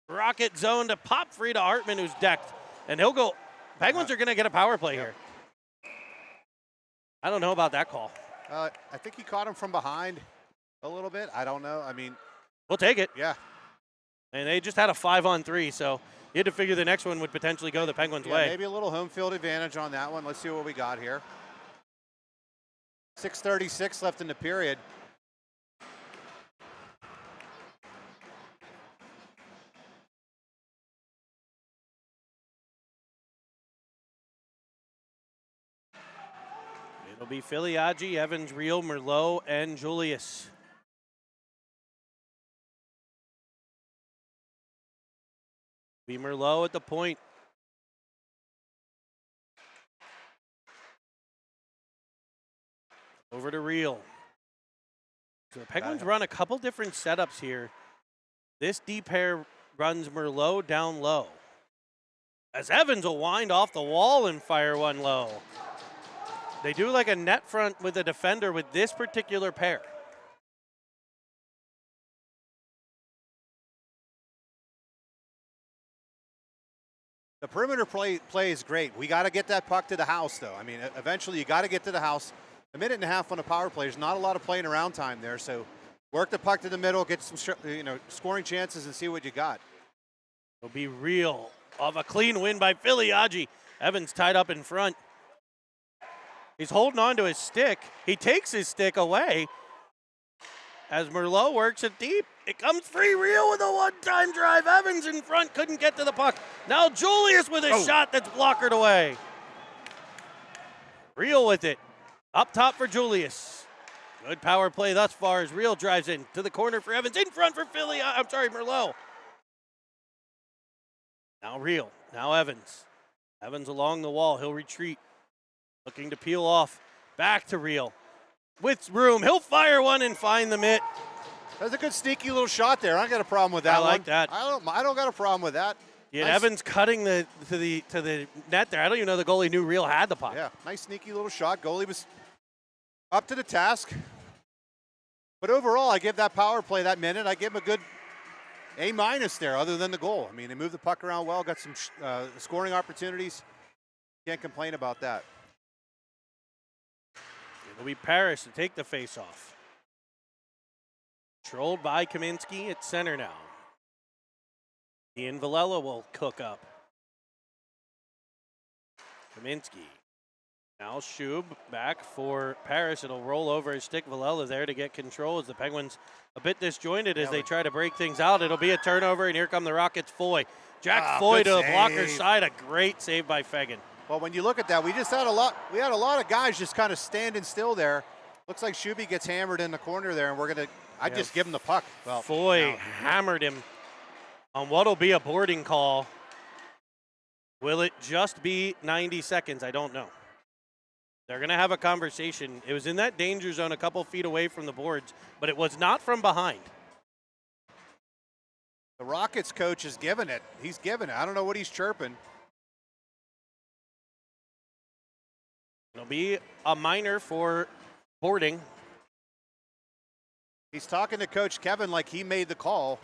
Speaker 1: Rocket zone to pop free to Hartman, who's decked. And he'll go. Penguins are going to get a power play here. I don't know about that call.
Speaker 2: I think he caught him from behind a little bit. I don't know. I mean,
Speaker 1: we'll take it.
Speaker 2: Yeah.
Speaker 1: And they just had a 5-on-3, so you had to figure the next one would potentially go the Penguins' way.
Speaker 2: Maybe a little home field advantage on that one. Let's see what we got here. 6:36 left in the period.
Speaker 1: It'll be Filiaggi, Evans, Rio, Merlot, and Julius. Be Merlot at the point. Over to Real. So the Penguins run a couple different setups here. This D pair runs Merlot down low. As Evans will wind off the wall and fire one low. They do like a net front with a defender with this particular pair.
Speaker 2: The perimeter play is great. We got to get that puck to the house, though. I mean, eventually you got to get to the house. A minute and a half on a power play. There's not a lot of playing around time there, so Work the puck to the middle, get some scoring chances, and see what you got.
Speaker 1: It'll be real of a clean win by Filiaggi. Evans tied up in front. He's holding on to his stick. He takes his stick away as Merlot works it deep. It comes free. Real with a one-time drive. Evans in front, couldn't get to the puck. Now Julius with a shot that's blockered away. Real with it. Up top for Julius. Good power play thus far as Real drives in to the corner for Evans. In front for Merlot. Now Real. Now Evans. Evans along the wall. He'll retreat. Looking to peel off. Back to Real. With room. He'll fire one and find the mitt.
Speaker 2: That's a good sneaky little shot there. I don't got a problem with that.
Speaker 1: I like that.
Speaker 2: I don't got a problem with that.
Speaker 1: Yeah,
Speaker 2: nice.
Speaker 1: Evans cutting to the net there. I don't even know the goalie knew Real had the puck.
Speaker 2: Yeah, nice sneaky little shot. Goalie was up to the task. But overall, I give that power play that minute. I give him a good A- there, other than the goal. I mean, they moved the puck around well, got some scoring opportunities. Can't complain about that.
Speaker 1: It'll be Paris to take the face-off. Controlled by Kaminsky at center now. Ian Villela will cook up. Kaminsky. Now Shub back for Paris. It'll roll over his stick. Villela there to get control as the Penguins a bit disjointed as they try to break things out. It'll be a turnover, and here come the Rockets. Foy. Jack Foy to the blocker's side. A great save by Fegan.
Speaker 2: Well, when you look at that, we had a lot of guys just kind of standing still there. Looks like Shuby gets hammered in the corner there, and I just give him the puck. Well,
Speaker 1: Foy hammered him on what'll be a boarding call. Will it just be 90 seconds? I don't know. They're going to have a conversation. It was in that danger zone a couple feet away from the boards, but it was not from behind.
Speaker 2: The Rockets coach is giving it. He's giving it. I don't know what he's chirping.
Speaker 1: It'll be a minor for boarding.
Speaker 2: He's talking to Coach Kevin like he made the call.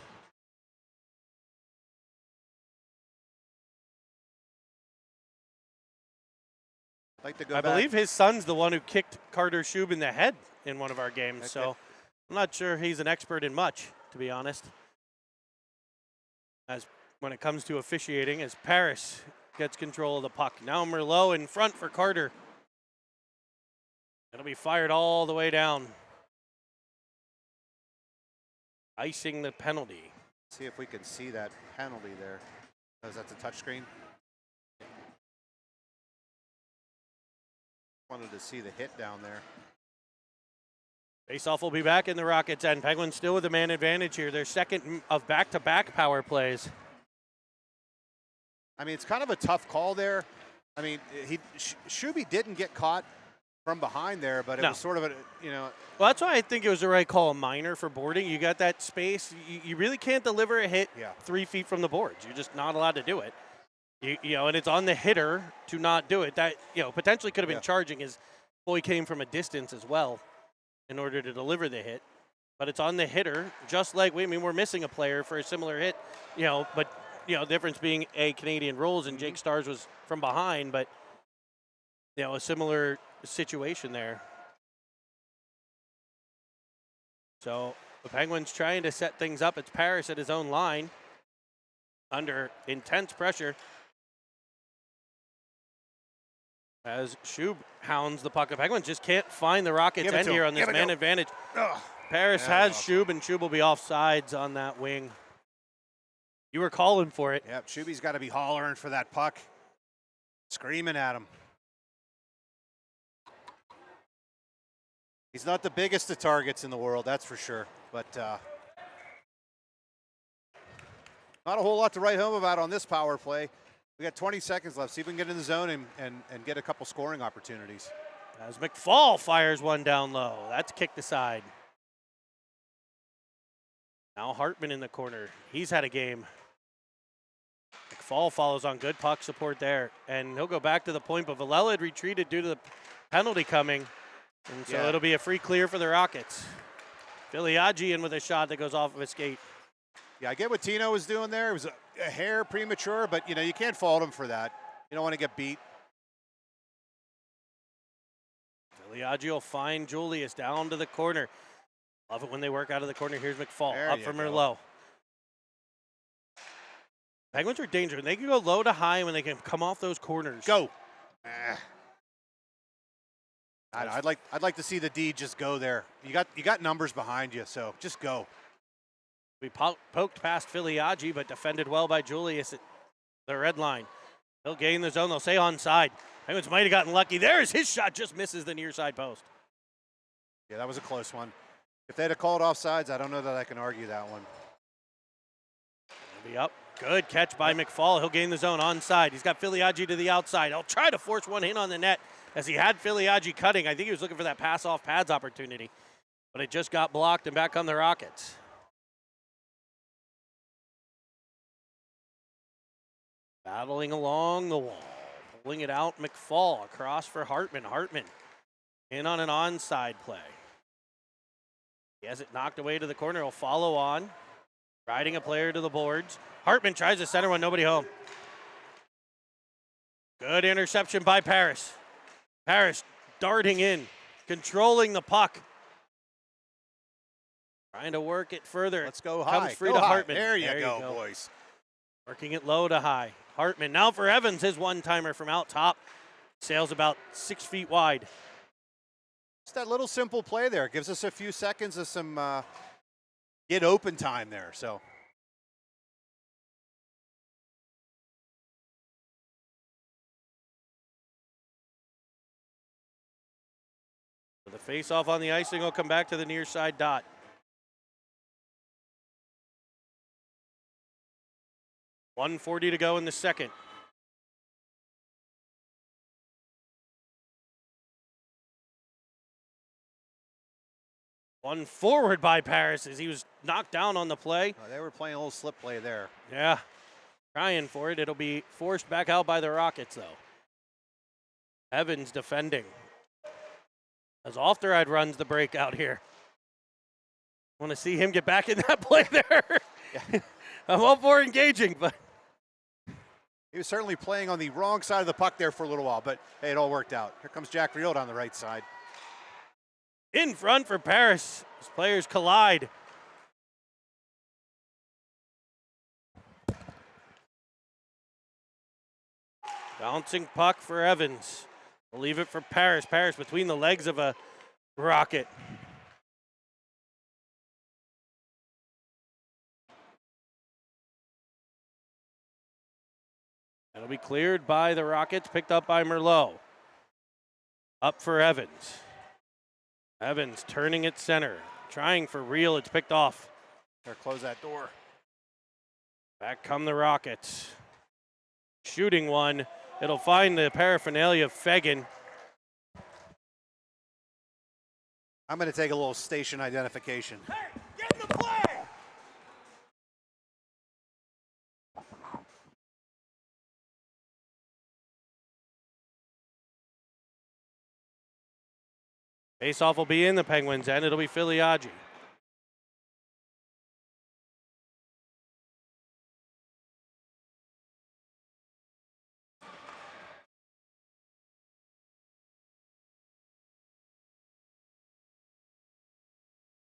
Speaker 2: Like to go back.
Speaker 1: I believe his son's the one who kicked Carter Shub in the head in one of our games, so I'm not sure he's an expert in much, to be honest. As when it comes to officiating, as Paris gets control of the puck. Now Merlot in front for Carter. It'll be fired all the way down. Icing the penalty.
Speaker 2: See if we can see that penalty there. Oh, is that the touchscreen? Wanted to see the hit down there.
Speaker 1: Faceoff will be back in the Rockets' end. Penguins still with the man advantage here. Their second of back-to-back power plays.
Speaker 2: I mean, it's kind of a tough call there. I mean, Shuby didn't get caught from behind there, but it was sort of
Speaker 1: Well, that's why I think it was the right call, a minor for boarding. You got that space. You really can't deliver a hit 3 feet from the boards. You're just not allowed to do it. And it's on the hitter to not do it. That, potentially could have been charging as Boy came from a distance as well in order to deliver the hit. But it's on the hitter, just like we're missing a player for a similar hit, but the difference being Canadian rules and Jake Stars was from behind, but a similar situation there. So the Penguins trying to set things up. It's Paris at his own line under intense pressure as Shub hounds the puck. The Penguins just can't find the Rockets end here on this man advantage. Paris has Shub, and Shub will be offsides on that wing. You were calling for it.
Speaker 2: Yep, Shuby's got to be hollering for that puck, screaming at him. He's not the biggest of targets in the world, that's for sure. But not a whole lot to write home about on this power play. We got 20 seconds left. See if we can get in the zone and get a couple scoring opportunities.
Speaker 1: As McFall fires one down low. That's kicked aside. Now Hartman in the corner. He's had a game. McFall follows on good puck support there. And he'll go back to the point, but Villela had retreated due to the penalty coming. And so it'll be a free clear for the Rockets. Filiaggi in with a shot that goes off of his skate.
Speaker 2: Yeah, I get what Tino was doing there. It was a hair premature, but, you can't fault him for that. You don't want to get beat.
Speaker 1: Filiaggi will find Julius down to the corner. Love it when they work out of the corner. Here's McFall
Speaker 2: There
Speaker 1: up
Speaker 2: you
Speaker 1: from
Speaker 2: go.
Speaker 1: Merlot. Penguins are dangerous. They can go low to high when they can come off those corners.
Speaker 2: Go. I'd like to see the D just go there. You got numbers behind you, so just go.
Speaker 1: We poked past Filiaggi, but defended well by Julius at the red line. He'll gain the zone. They'll say onside. Penguins might have gotten lucky. There's his shot. Just misses the near side post.
Speaker 2: Yeah, that was a close one. If they'd have called offsides, I don't know that I can argue that one.
Speaker 1: He'll be up. Good catch by McFall. He'll gain the zone onside. He's got Filiaggi to the outside. He'll try to force one in on the net as he had Filiaggi cutting. I think he was looking for that pass off pads opportunity, but it just got blocked, and back come the Rockets. Battling along the wall. Pulling it out, McFall across for Hartman. Hartman in on an onside play. He has it knocked away to the corner. He'll follow on. Riding a player to the boards. Hartman tries to center one, nobody home. Good interception by Paris. Paris darting in, controlling the puck. Trying to work it further.
Speaker 2: Let's go
Speaker 1: Comes
Speaker 2: high.
Speaker 1: free
Speaker 2: Go
Speaker 1: to
Speaker 2: high.
Speaker 1: Hartman.
Speaker 2: There you go, boys.
Speaker 1: Working it low to high. Hartman now for Evans, his one-timer from out top. Sails about 6 feet wide.
Speaker 2: Just that little simple play there. Gives us a few seconds of some get open time there. So
Speaker 1: The face-off on the icing will come back to the near side dot. .140 to go in the second. One forward by Paris as he was knocked down on the play.
Speaker 2: they were playing a little slip play there.
Speaker 1: Yeah, trying for it. It'll be forced back out by the Rockets, though. Evans defending. As Ofteride runs the breakout here. Want to see him get back in that play there.
Speaker 2: Yeah.
Speaker 1: I'm all for engaging, but
Speaker 2: He was certainly playing on the wrong side of the puck there for a little while, but hey, it all worked out. Here comes Jack Rield on the right side.
Speaker 1: in front for Paris as players collide. Bouncing puck for Evans. We'll leave it for Paris. Paris between the legs of a Rocket. That'll be cleared by the Rockets, picked up by Merlot. Up for Evans. Evans turning at center. Trying for Real, it's picked off.
Speaker 2: There, close that door.
Speaker 1: Back come the Rockets. Shooting one. It'll find the paraphernalia of Fegan.
Speaker 2: I'm going to take a little station identification.
Speaker 3: Hey, get in the play!
Speaker 1: Face-off will be in the Penguins' end. It'll be Filiaggi.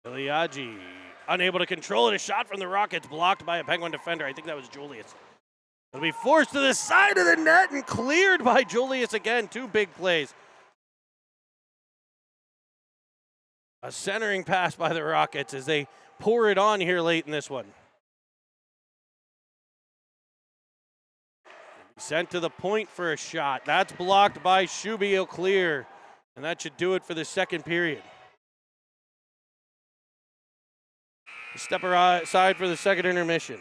Speaker 1: Filiaggi unable to control it. A shot from the Rockets blocked by a Penguin defender. I think that was Julius. It'll be forced to the side of the net and cleared by Julius again. Two big plays. A centering pass by the Rockets as they pour it on here late in this one. Sent to the point for a shot. That's blocked by Shuby. He'll clear. And that should do it for the second period. Step aside for the second intermission.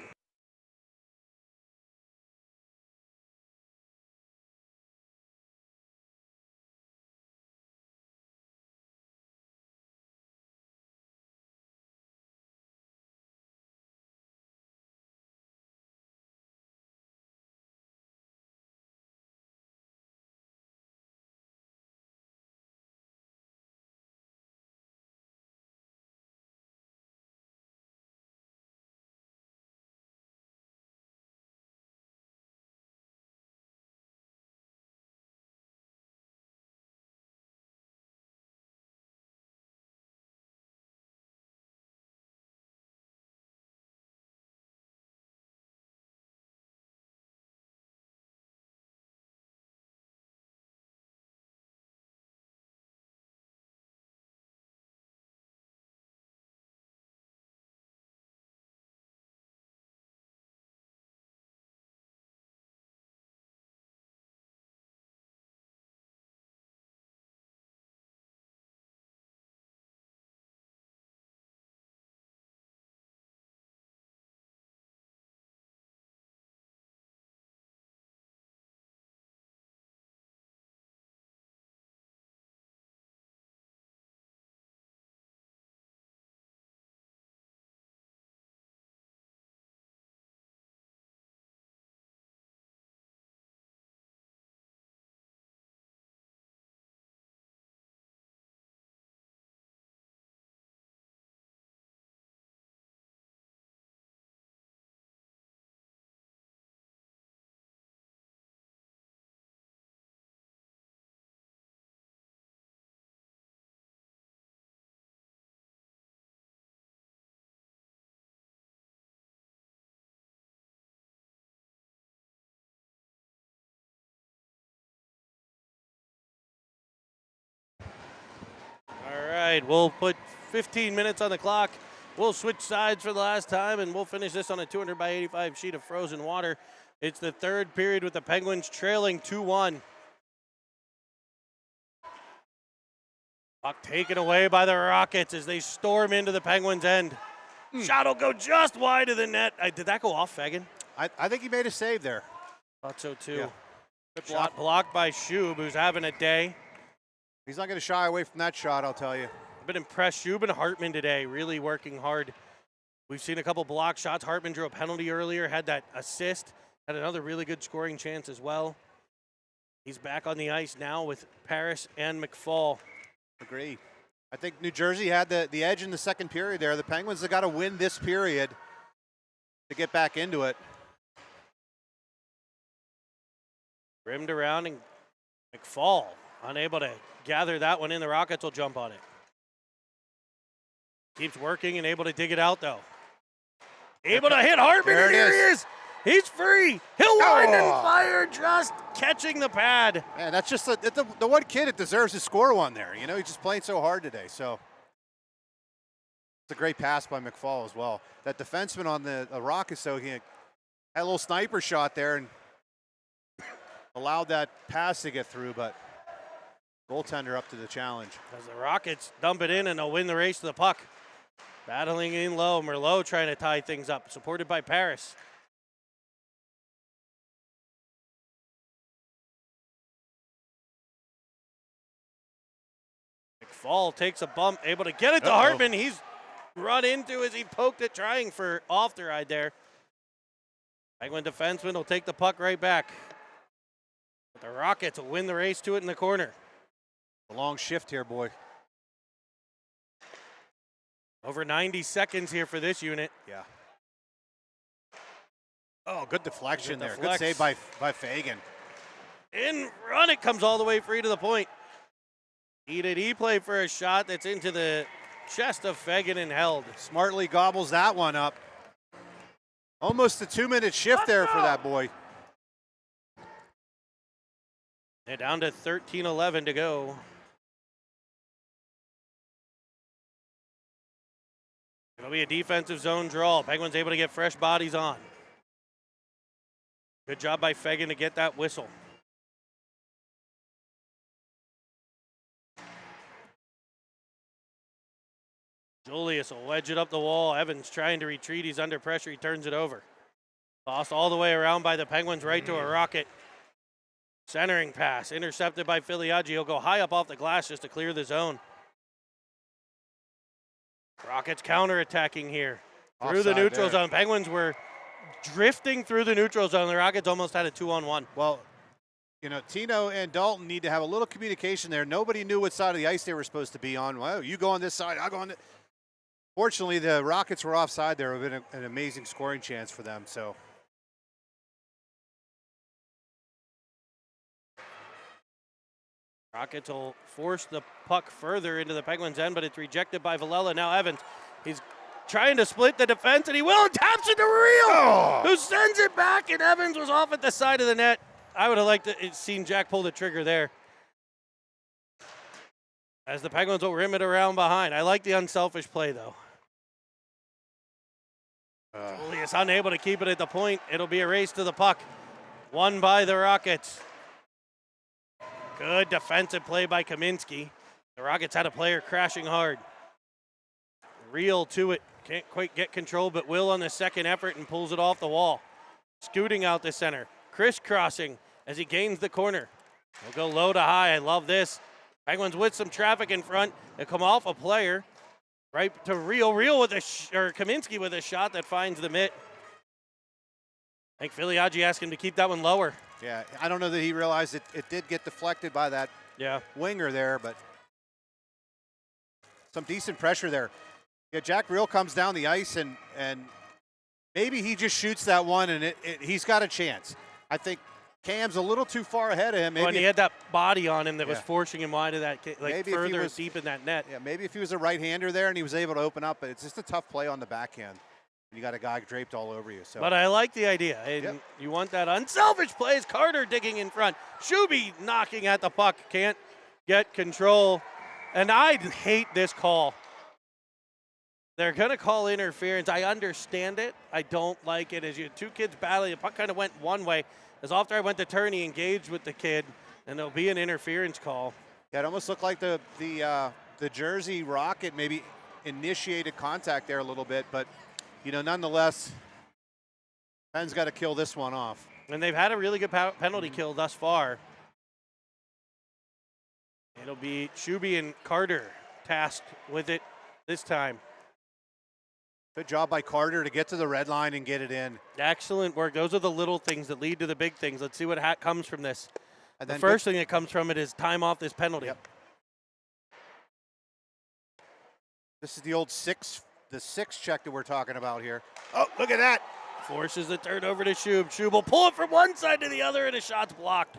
Speaker 1: right, we'll put 15 minutes on the clock. We'll switch sides for the last time, and we'll finish this on a 200 by 85 sheet of frozen water. It's the third period with the Penguins trailing 2-1. Puck taken away by the Rockets as they storm into the Penguins' end. Shot will go just wide of the net. Did that go off, Fagan?
Speaker 2: I think he made a save there.
Speaker 1: Thought so, too.
Speaker 2: Yeah.
Speaker 1: Good shot blocked by Shub, who's having a day.
Speaker 2: He's not going to shy away from that shot, I'll tell you.
Speaker 1: I've been impressed. Shub and Hartman today, really working hard. We've seen a couple block shots. Hartman drew a penalty earlier, had that assist, had another really good scoring chance as well. He's back on the ice now with Paris and McFall.
Speaker 2: Agree. I think New Jersey had the edge in the second period there. The Penguins have got to win this period to get back into it.
Speaker 1: Rimmed around, and McFall unable to gather that one in. The Rockets will jump on it. Keeps working and able to dig it out, though. Able to hit Hartman, and here he is. He's free. He'll wind and fire, just catching the pad.
Speaker 2: Man, that's just the one kid that deserves to score one there. You know, he's just playing so hard today. So it's a great pass by McFall as well. That defenseman on the Rockets, so he had a little sniper shot there and allowed that pass to get through, but goaltender up to the challenge.
Speaker 1: As the Rockets dump it in, and they'll win the race to the puck. Battling in low. Merlot trying to tie things up, supported by Paris. McFall takes a bump, able to get it to Hartman. He's run into as he poked it, trying for off the ride there. Penguin defenseman will take the puck right back. But the Rockets will win the race to it in the corner.
Speaker 2: A long shift here, boy.
Speaker 1: Over 90 seconds here for this unit.
Speaker 2: Yeah. Oh, good deflection there.
Speaker 1: deflects.
Speaker 2: Good save by Fagan.
Speaker 1: In run, it comes all the way free to the point. He played for a shot that's into the chest of Fagan and held.
Speaker 2: Smartly gobbles that one up. Almost a 2-minute shift there for that boy.
Speaker 1: They're down to 13:11 to go. It'll be a defensive zone draw. Penguins able to get fresh bodies on. Good job by Fagan to get that whistle. Julius will wedge it up the wall. Evans trying to retreat. He's under pressure. He turns it over. Tossed all the way around by the Penguins right to a Rocket. Centering pass. Intercepted by Filiaggi. He'll go high up off the glass just to clear the zone. Rockets counterattacking here. Through the neutral zone. Penguins were drifting through the neutral zone. The Rockets almost had a 2-on-1.
Speaker 2: Well, you know, Tino and Dalton need to have a little communication there. Nobody knew what side of the ice they were supposed to be on. Well, you go on this side, I'll go on this. Fortunately, the Rockets were offside there. It would have been an amazing scoring chance for them. So
Speaker 1: Rockets will force the puck further into the Penguins' end, but it's rejected by Villela. Now Evans, he's trying to split the defense, and he will, and taps it to Real, who sends it back, and Evans was off at the side of the net. I would have liked to have seen Jack pull the trigger there. As the Penguins will rim it around behind. I like the unselfish play, though. Julius unable to keep it at the point. It'll be a race to the puck. Won by the Rockets. Good defensive play by Kaminsky. The Rockets had a player crashing hard. Real to it. Can't quite get control, but will on the second effort and pulls it off the wall. Scooting out the center. Crisscrossing as he gains the corner. He'll go low to high. I love this. Penguins with some traffic in front. They come off a player. Right to Real. Real with Kaminsky with a shot that finds the mitt. I think Filiaggi asked him to keep that one lower.
Speaker 2: yeah, I don't know that he realized it did get deflected by that winger there, but some decent pressure there. Yeah, Jack Real comes down the ice and maybe he just shoots that one and he's got a chance. I think Cam's a little too far ahead of him. Maybe
Speaker 1: when he had that body on him that was forcing him wide of that, like
Speaker 2: maybe
Speaker 1: further deep in that net.
Speaker 2: Yeah, maybe if he was a right-hander there and he was able to open up, but it's just a tough play on the backhand. You got a guy draped all over you. So.
Speaker 1: But I like the idea. And you want that unselfish plays. Carter digging in front. Shuby knocking at the puck. Can't get control. And I hate this call. They're going to call interference. I understand it. I don't like it. As you had two kids battling, the puck kind of went one way. As after I went to turn, he engaged with the kid, and there'll be an interference call.
Speaker 2: Yeah, it almost looked like the Jersey Rocket maybe initiated contact there a little bit, but nonetheless, Penn's got to kill this one off.
Speaker 1: And they've had a really good penalty kill thus far. It'll be Shuby and Carter tasked with it this time.
Speaker 2: Good job by Carter to get to the red line and get it in.
Speaker 1: Excellent work. Those are the little things that lead to the big things. Let's see what comes from this.
Speaker 2: And
Speaker 1: the
Speaker 2: then
Speaker 1: first thing that comes from it is time off this penalty.
Speaker 2: Yep. This is the old six check that we're talking about here. Oh, look at that.
Speaker 1: Forces the turnover to Shub. Shub will pull it from one side to the other, and a shot's blocked.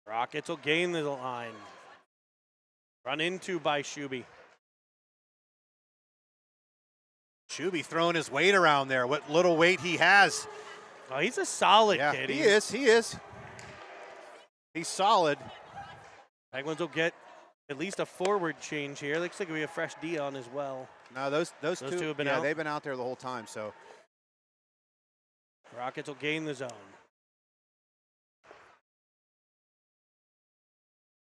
Speaker 1: Rockets will gain the line. Run into by Shuby.
Speaker 2: Shuby throwing his weight around there. What little weight he has.
Speaker 1: Oh, he's a solid
Speaker 2: Yeah,
Speaker 1: kid.
Speaker 2: he is. He's solid.
Speaker 1: Penguins will get at least a forward change here. Looks like we have fresh D on as well.
Speaker 2: No, those two
Speaker 1: have been out?
Speaker 2: they've been out there the whole time. So
Speaker 1: Rockets will gain the zone.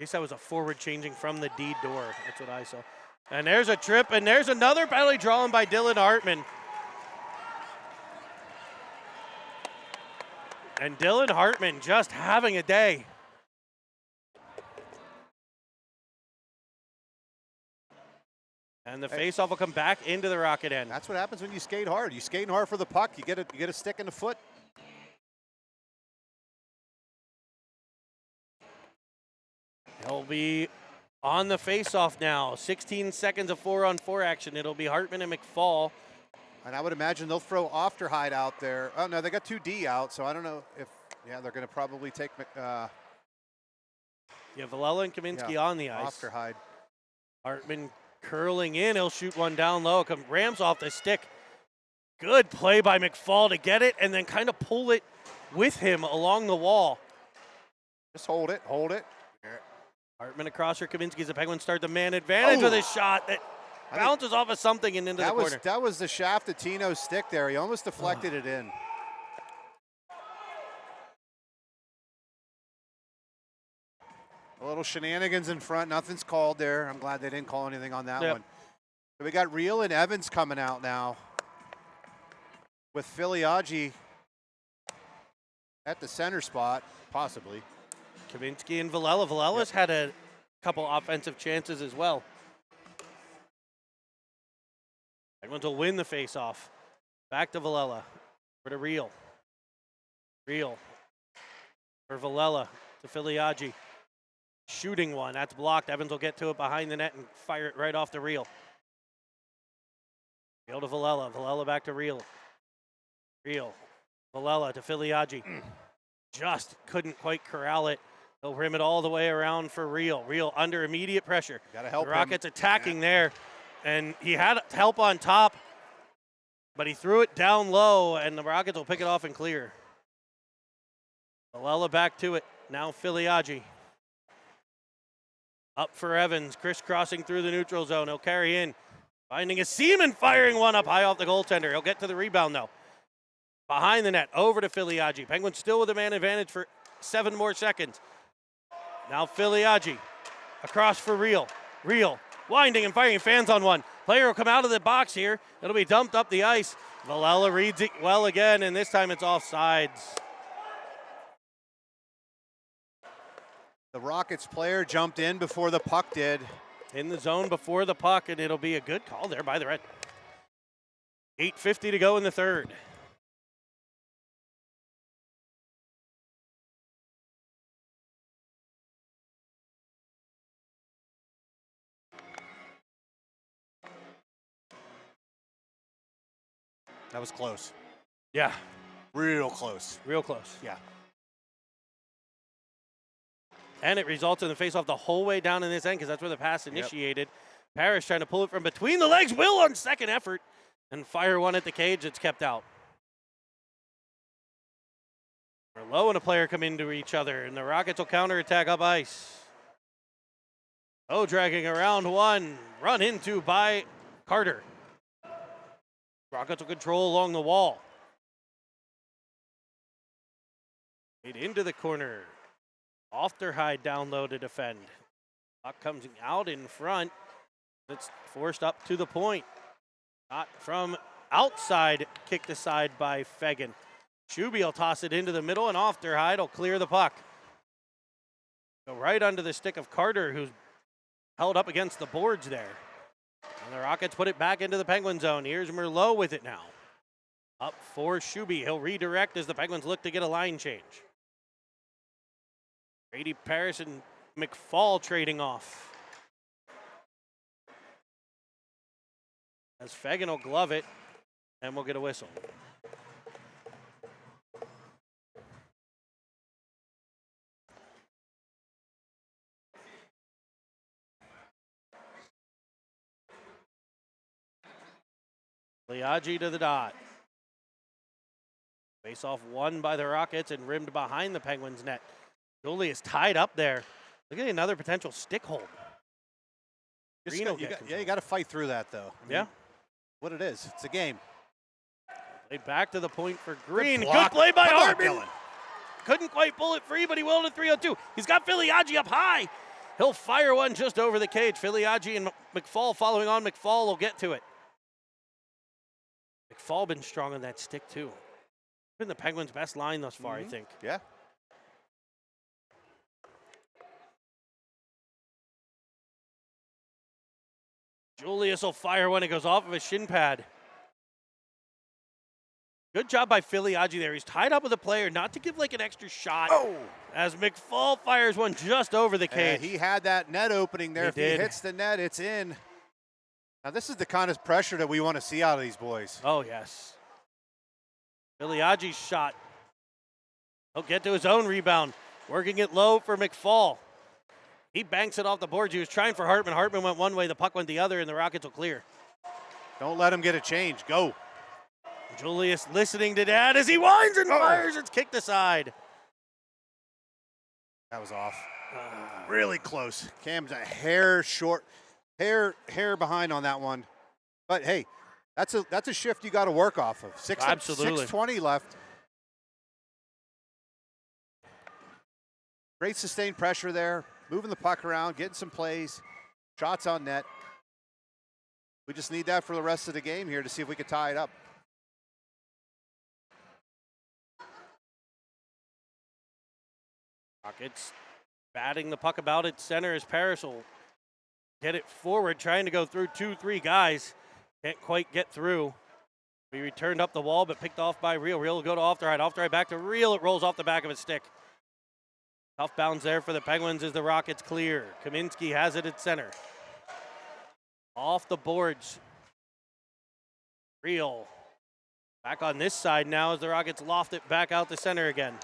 Speaker 1: I guess that was a forward changing from the D door. That's what I saw. And there's a trip, and there's another penalty drawn by Dylan Hartman. And Dylan Hartman just having a day. And the faceoff will come back into the Rocket end.
Speaker 2: that's what happens when you skate hard. You skate hard for the puck. You get a stick in the foot.
Speaker 1: He'll be on the faceoff now. 16 seconds of 4-on-4 action. It'll be Hartman and McFall.
Speaker 2: And I would imagine they'll throw Ofterhide out there. Oh, no, they got 2D out, so I don't know if, they're going to probably take
Speaker 1: Yeah, Villela and Kaminsky on the ice.
Speaker 2: Ofterhide.
Speaker 1: Hartman curling in. He'll shoot one down low. Rams off the stick. Good play by McFall to get it and then kind of pull it with him along the wall.
Speaker 2: Just hold it.
Speaker 1: Hartman across for Kaminsky as the Penguins start the man advantage with a shot that bounces off of something and into the corner.
Speaker 2: That was the shaft of Tino's stick there. He almost deflected it in. A little shenanigans in front. Nothing's called there. I'm glad they didn't call anything on that one. So we got Reel and Evans coming out now with Filiaggi at the center spot, possibly.
Speaker 1: Kaminsky and Villela. Villela's had a couple offensive chances as well. Penguins will win the faceoff. Back to Villela. For to Reel. Reel. For Villela to Filiaggi. Shooting one. That's blocked. Evans will get to it behind the net and fire it right off the Reel. Reel to Villela. Villela back to Reel. Reel. Villela to Filiaggi. Just couldn't quite corral it. He'll rim it all the way around for Reel. Reel under immediate pressure.
Speaker 2: Gotta help
Speaker 1: the Rockets
Speaker 2: him.
Speaker 1: attacking there. And he had help on top, but he threw it down low, and the Rockets will pick it off and clear. Villela back to it. Now Filiaggi. Up for Evans, crisscrossing through the neutral zone. He'll carry in. Finding a Seaman, firing one up high off the goaltender. He'll get to the rebound, though. Behind the net, over to Filiaggi. Penguins still with a man advantage for 7 more seconds. Now Filiaggi across for Reel. Reel winding and firing, fans on one. Player will come out of the box here. It'll be dumped up the ice. Villela reads it well again, and this time it's offsides.
Speaker 2: The Rockets player jumped in before the puck did.
Speaker 1: In the zone before the puck, and it'll be a good call there by the Red. 8:50 to go in the third.
Speaker 2: That was close.
Speaker 1: Yeah,
Speaker 2: Real close.
Speaker 1: real close.
Speaker 2: Yeah.
Speaker 1: And it results in the faceoff the whole way down in this end because that's where the pass initiated. Parrish trying to pull it from between the legs. Will on second effort. and fire one at the cage. It's kept out. Merlot and a player come into each other, and the Rockets will counterattack up ice. Oh, dragging around one, run into by Carter. Rockets will control along the wall. Into the corner. Ofterhide down low to defend. Puck comes out in front. It's forced up to the point. Not from outside, kicked aside by Fegan. Shuby will toss it into the middle, and Ofterhide will clear the puck. Go right under the stick of Carter, who's held up against the boards there. And the Rockets put it back into the Penguin zone. Here's Merlot with it now. Up for Shuby. He'll redirect as the Penguins look to get a line change. Brady Paris and McFall trading off. As Fegan will glove it, and we'll get a whistle. Liagi to the dot. Face off won by the Rockets and rimmed behind the Penguins net. Julie is tied up there. Look at another potential stick hold.
Speaker 2: You got to fight through that, though. I mean,
Speaker 1: Yeah.
Speaker 2: What it is. It's a game.
Speaker 1: Played back to the point for Green. Good
Speaker 2: block.
Speaker 1: play by
Speaker 2: Come on,
Speaker 1: Hartman.
Speaker 2: Dylan.
Speaker 1: Couldn't quite pull it free, but he willed it 3-0-2. He's got Filiaggi up high. He'll fire one just over the cage. Filiaggi and McFall following on. McFall will get to it. McFall been strong on that stick, too. Been the Penguins' best line thus far, I think.
Speaker 2: Yeah.
Speaker 1: Julius will fire when it goes off of his shin pad. Good job by Filiaggi there. He's tied up with a player not to give like an extra shot.
Speaker 2: Oh!
Speaker 1: As McFall fires one just over the cage.
Speaker 2: He had that net opening there.
Speaker 1: He
Speaker 2: if
Speaker 1: did.
Speaker 2: he hits the net, it's in. Now, this is the kind of pressure that we want to see out of these boys.
Speaker 1: Oh, yes. Filiaggi's shot. He'll get to his own rebound. Working it low for McFall. He banks it off the boards. He was trying for Hartman. Hartman went one way, the puck went the other, and the Rockets will clear.
Speaker 2: Don't let him get a change. Go.
Speaker 1: Julius listening to Dad as he winds and fires. It's kicked aside.
Speaker 2: That was off. Really close. Cam's a hair short, hair behind on that one. But hey, that's a shift you got to work off of.
Speaker 1: Absolutely.
Speaker 2: 6:20 left. Great sustained pressure there. Moving the puck around, getting some plays, shots on net. We just need that for the rest of the game here to see if we can tie it up.
Speaker 1: Rockets batting the puck about at center as Paris will get it forward, trying to go through 2-3 guys. Can't quite get through. We returned up the wall, but picked off by Real. Real will go to Ofterhide. Ofterhide back to Real. It rolls off the back of his stick. Tough bounce there for the Penguins as the Rockets clear. Kaminsky has it at center. Off the boards. Real. Back on this side now as the Rockets loft it back out to center again.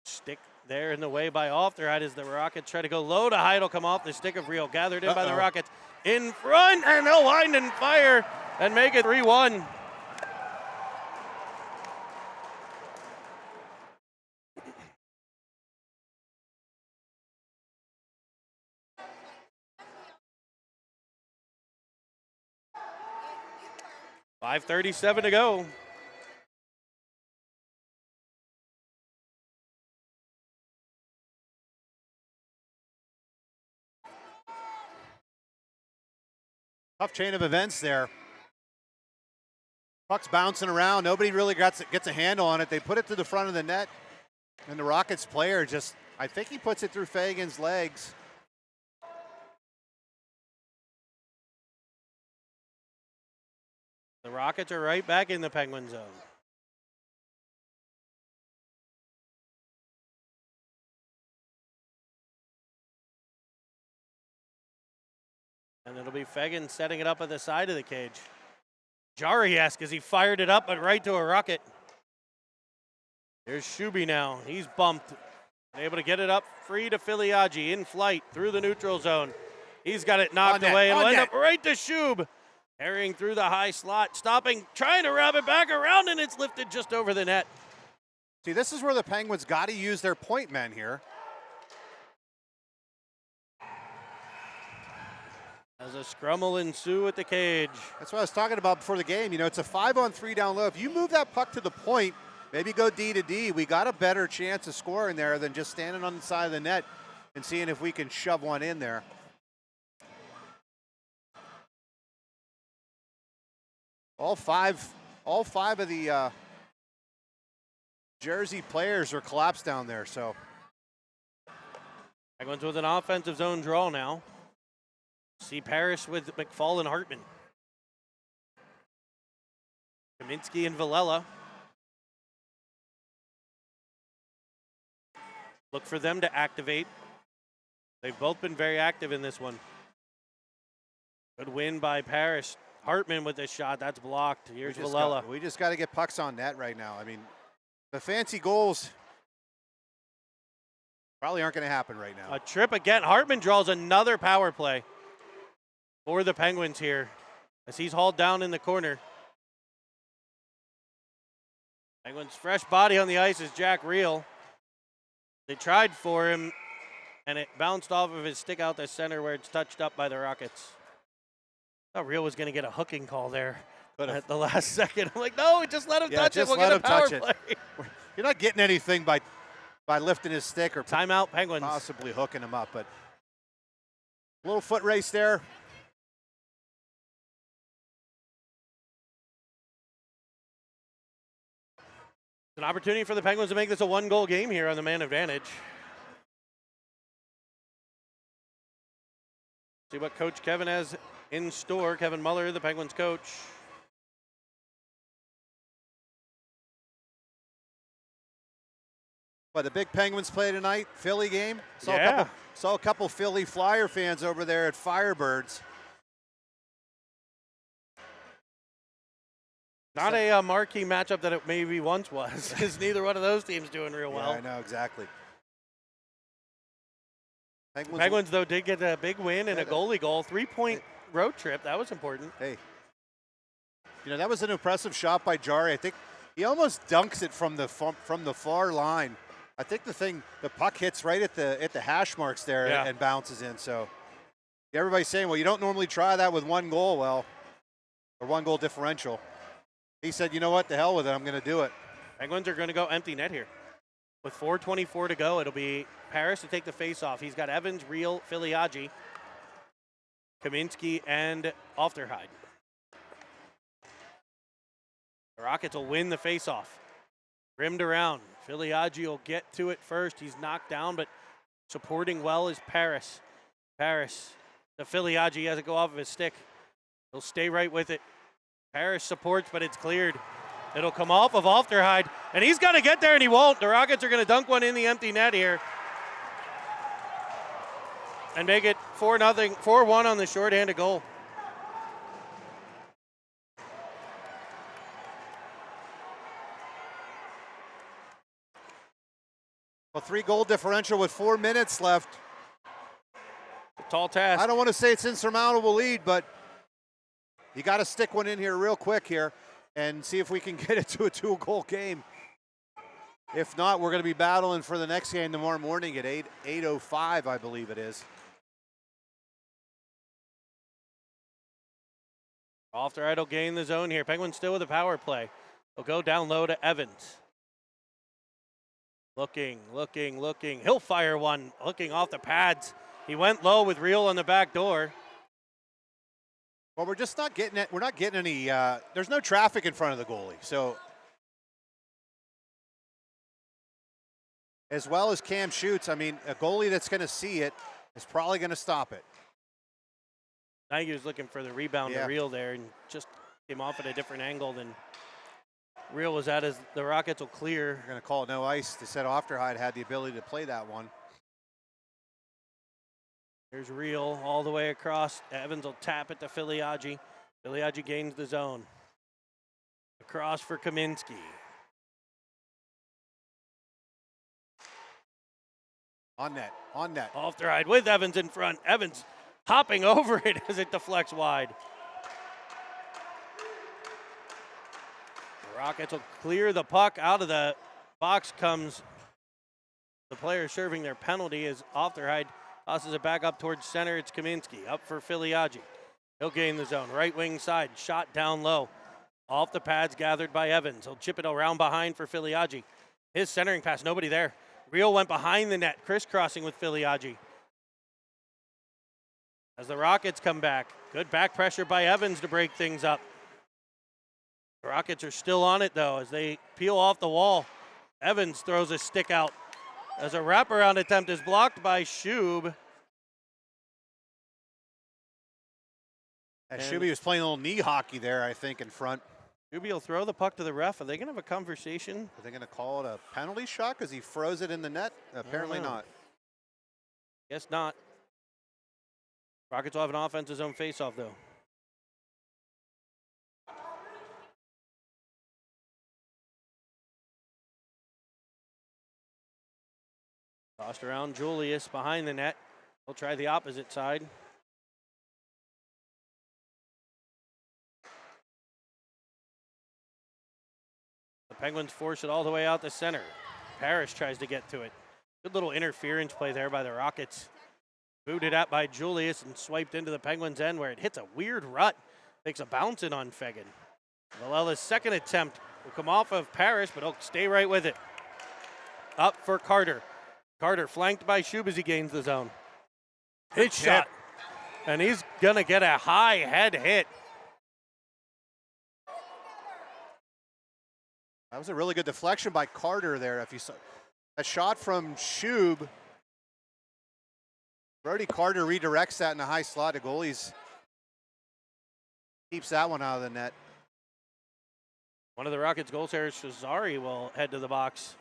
Speaker 1: Stick there in the way by Ofterhide as the Rockets try to go low to Hyde. Will come off the stick of Real. Gathered in by the Rockets. In front, and they'll wind and fire and make it 3-1. .537 to go.
Speaker 2: Tough chain of events there. Puck's bouncing around. Nobody really gets a handle on it. They put it to the front of the net, and the Rockets player just, I think he puts it through Fagan's legs.
Speaker 1: The Rockets are right back in the Penguin zone. And it'll be Fegan setting it up at the side of the cage. Jari-esque as he fired it up, but right to a Rocket. There's Shuby now. He's bumped. Able to get it up free to Filiaggi in flight through the neutral zone. He's got it knocked
Speaker 2: net,
Speaker 1: away and
Speaker 2: on
Speaker 1: lined
Speaker 2: net.
Speaker 1: up right to Shub. Carrying through the high slot, stopping, trying to wrap it back around, and it's lifted just over the net.
Speaker 2: See, this is where the Penguins got to use their point men here.
Speaker 1: As a scrum will ensue at the cage.
Speaker 2: That's what I was talking about before the game. You know, it's a 5-on-3 down low. If you move that puck to the point, maybe go D to D, we got a better chance of scoring there than just standing on the side of the net and seeing if we can shove one in there. All five of the Jersey players are collapsed down there, so.
Speaker 1: Penguins with an offensive zone draw now. See Paris with McFall and Hartman. Kaminsky and Villela. Look for them to activate. They've both been very active in this one. Good win by Paris. Hartman with this shot, that's blocked. Here's Villela.
Speaker 2: We just got to get pucks on net right now. I mean, the fancy goals probably aren't going to happen right now.
Speaker 1: A trip again. Hartman draws another power play for the Penguins here as he's hauled down in the corner. Penguins fresh body on the ice is Jack Reel. They tried for him and it bounced off of his stick out the center where it's touched up by the Rockets. I thought Reel was going to get a hooking call there at the last second. I'm like, no, just let him touch it. We'll get a power play.
Speaker 2: You're not getting anything by lifting his stick or
Speaker 1: timeout Penguins.
Speaker 2: Possibly hooking him up, but a little foot race there.
Speaker 1: An opportunity for the Penguins to make this a one-goal game here on the man advantage. See what Coach Kevin has in store. Kevin Muller, the Penguins coach.
Speaker 2: But the big Penguins play tonight, Philly game.
Speaker 1: Saw
Speaker 2: a couple Philly Flyer fans over there at Firebirds.
Speaker 1: Not a marquee matchup that it maybe once was, because neither one of those teams doing real well.
Speaker 2: I know, exactly.
Speaker 1: Penguins, though, did get a big win and a goalie goal. 3-point road trip. That was important.
Speaker 2: Hey, you know, that was an impressive shot by Jarry. I think he almost dunks it from the far line. I think the puck hits right at the hash marks there and bounces in. So everybody's saying, well, you don't normally try that with one goal. Well, or one goal differential. He said, you know what, the hell with it, I'm going to do it.
Speaker 1: Penguins are going to go empty net here. With 4:24 to go, it'll be Paris to take the face-off. He's got Evans, Reel, Filiaggi, Kaminsky, and Ofterhide. The Rockets will win the face-off. Rimmed around. Filiaggi will get to it first. He's knocked down, but supporting well is Paris. Paris, the Filiaggi has it go off of his stick. He'll stay right with it. Paris supports, but it's cleared. It'll come off of Ofterhide, and he's got to get there, and he won't. The Rockets are going to dunk one in the empty net here and make it 4-1 on the shorthanded goal.
Speaker 2: A 3-goal differential with 4 minutes left.
Speaker 1: A tall task.
Speaker 2: I don't want to say it's insurmountable lead, but you got to stick one in here real quick here and see if we can get it to a 2-goal game. If not, we're going to be battling for the next game tomorrow morning at 8:05, I believe it is.
Speaker 1: Ofterhide will gain the zone here. Penguins still with a power play. They'll go down low to Evans. Looking. He'll fire one, looking off the pads. He went low with Reel on the back door.
Speaker 2: Well, we're just not getting it. We're not getting any. There's no traffic in front of the goalie. So, as well as Cam shoots, I mean, a goalie that's going to see it is probably going to stop it.
Speaker 1: I think he was looking for the rebound to Reel there and just came off at a different angle than Reel was at as the Rockets will clear.
Speaker 2: They're going to call it no ice. They said Ofterhide had the ability to play that one.
Speaker 1: Here's Reel all the way across. Evans will tap it to Filiaggi. Filiaggi gains the zone. Across for Kaminsky.
Speaker 2: On net.
Speaker 1: Ofterhide with Evans in front. Evans hopping over it as it deflects wide. The Rockets will clear the puck. Out of the box comes the player serving their penalty as Ofterhide tosses it back up towards center. It's Kaminsky up for Filiaggi. He'll gain the zone. Right wing side, shot down low. Off the pads gathered by Evans. He'll chip it around behind for Filiaggi. His centering pass, nobody there. Real went behind the net, crisscrossing with Filiaggi. As the Rockets come back, good back pressure by Evans to break things up. The Rockets are still on it though as they peel off the wall. Evans throws a stick out as a wraparound attempt is blocked by Shub.
Speaker 2: Shuby was playing a little knee hockey there, I think, in front.
Speaker 1: Shuby will throw the puck to the ref. Are they going to have a conversation?
Speaker 2: Are they going to call it a penalty shot because he froze it in the net? Apparently not.
Speaker 1: Guess not. Rockets will have an offensive zone faceoff, though. Tossed around Julius behind the net. He'll try the opposite side. The Penguins force it all the way out the center. Parrish tries to get to it. Good little interference play there by the Rockets. Booted at by Julius and swiped into the Penguins' end where it hits a weird rut. Takes a bounce in on Fegan. Valella's second attempt will come off of Parrish, but he'll stay right with it. Up for Carter. Carter flanked by Shub as he gains the zone. His shot. And he's going to get a high head hit.
Speaker 2: That was a really good deflection by Carter there. If you saw a shot from Shub, Brody Carter redirects that in a high slot. The goalies keeps that one out of the net.
Speaker 1: One of the Rockets' goal scorers, Shazari, will head to the box.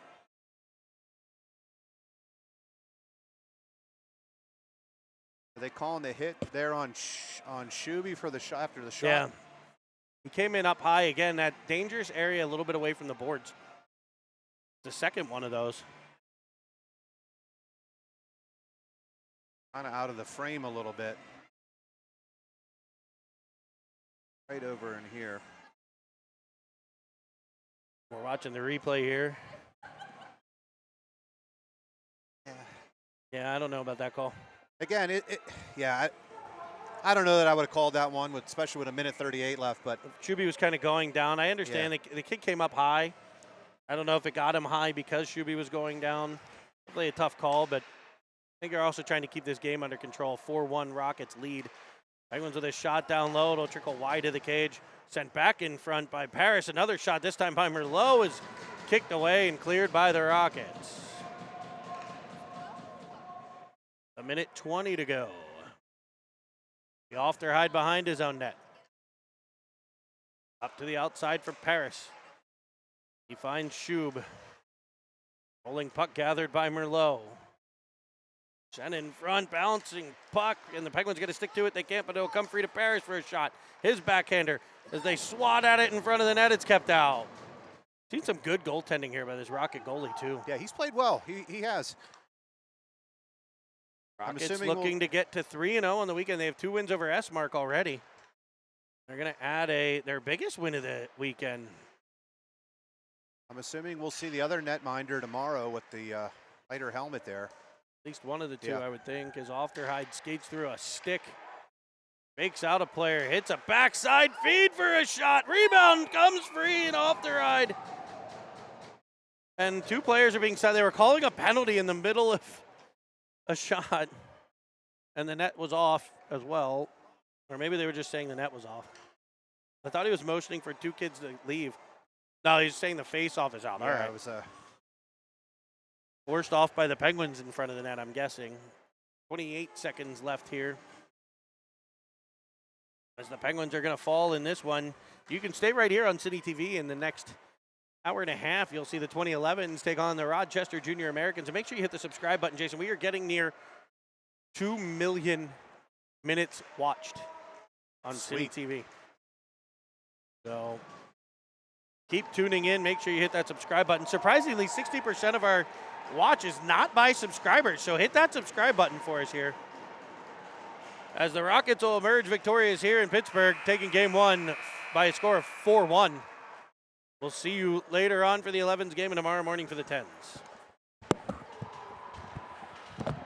Speaker 2: Are they calling the hit there on Shuby for the shot after the shot?
Speaker 1: Yeah. He came in up high again, that dangerous area a little bit away from the boards. The second one of those.
Speaker 2: Kind of out of the frame a little bit. Right over in here.
Speaker 1: We're watching the replay here. Yeah, I don't know about that call.
Speaker 2: Again, I don't know that I would have called that one, especially with a minute 38 left. But
Speaker 1: Shuby was kind of going down. I understand the kid came up high. I don't know if it got him high because Shuby was going down. Definitely a tough call, but I think they're also trying to keep this game under control. 4-1 Rockets lead. Penguins with a shot down low. It'll trickle wide of the cage. Sent back in front by Paris. Another shot, this time by Merlot, is kicked away and cleared by the Rockets. A minute 20 to go. The Ofterhide behind his own net. Up to the outside for Paris. He finds Shub. Rolling puck gathered by Merlot. Sent in front, bouncing puck, and the Penguins get to stick to it. They can't, but it'll come free to Paris for a shot. His backhander, as they swat at it in front of the net, it's kept out. Seen some good goaltending here by this Rocket goalie, too.
Speaker 2: Yeah, he's played well. He has.
Speaker 1: Rockets looking to get to 3-0 on the weekend. They have 2 wins over S-Mark already. They're going to add their biggest win of the weekend.
Speaker 2: I'm assuming we'll see the other netminder tomorrow with the lighter helmet there.
Speaker 1: At least one of the two, I would think, as Ofterhide skates through a stick. Fakes out a player, hits a backside feed for a shot. Rebound comes free and Ofterhide. And 2 players are being sent. They were calling a penalty in the middle of a shot, and the net was off as well. Or maybe they were just saying the net was off. I thought he was motioning for 2 kids to leave. No, he's saying the face-off is out.
Speaker 2: Yeah,
Speaker 1: all right.
Speaker 2: It was
Speaker 1: Forced off by the Penguins in front of the net, I'm guessing. 28 seconds left here. As the Penguins are going to fall in this one. You can stay right here on City TV in the next hour and a half. You'll see the 2011s take on the Rochester Junior Americans. And make sure you hit the subscribe button, Jason. We are getting near 2 million minutes watched on City TV. So keep tuning in. Make sure you hit that subscribe button. Surprisingly, 60% of our watch is not by subscribers. So hit that subscribe button for us here. as the Rockets will emerge victorious here in Pittsburgh, taking game one by a score of 4-1. We'll see you later on for the 11s game and tomorrow morning for the 10s.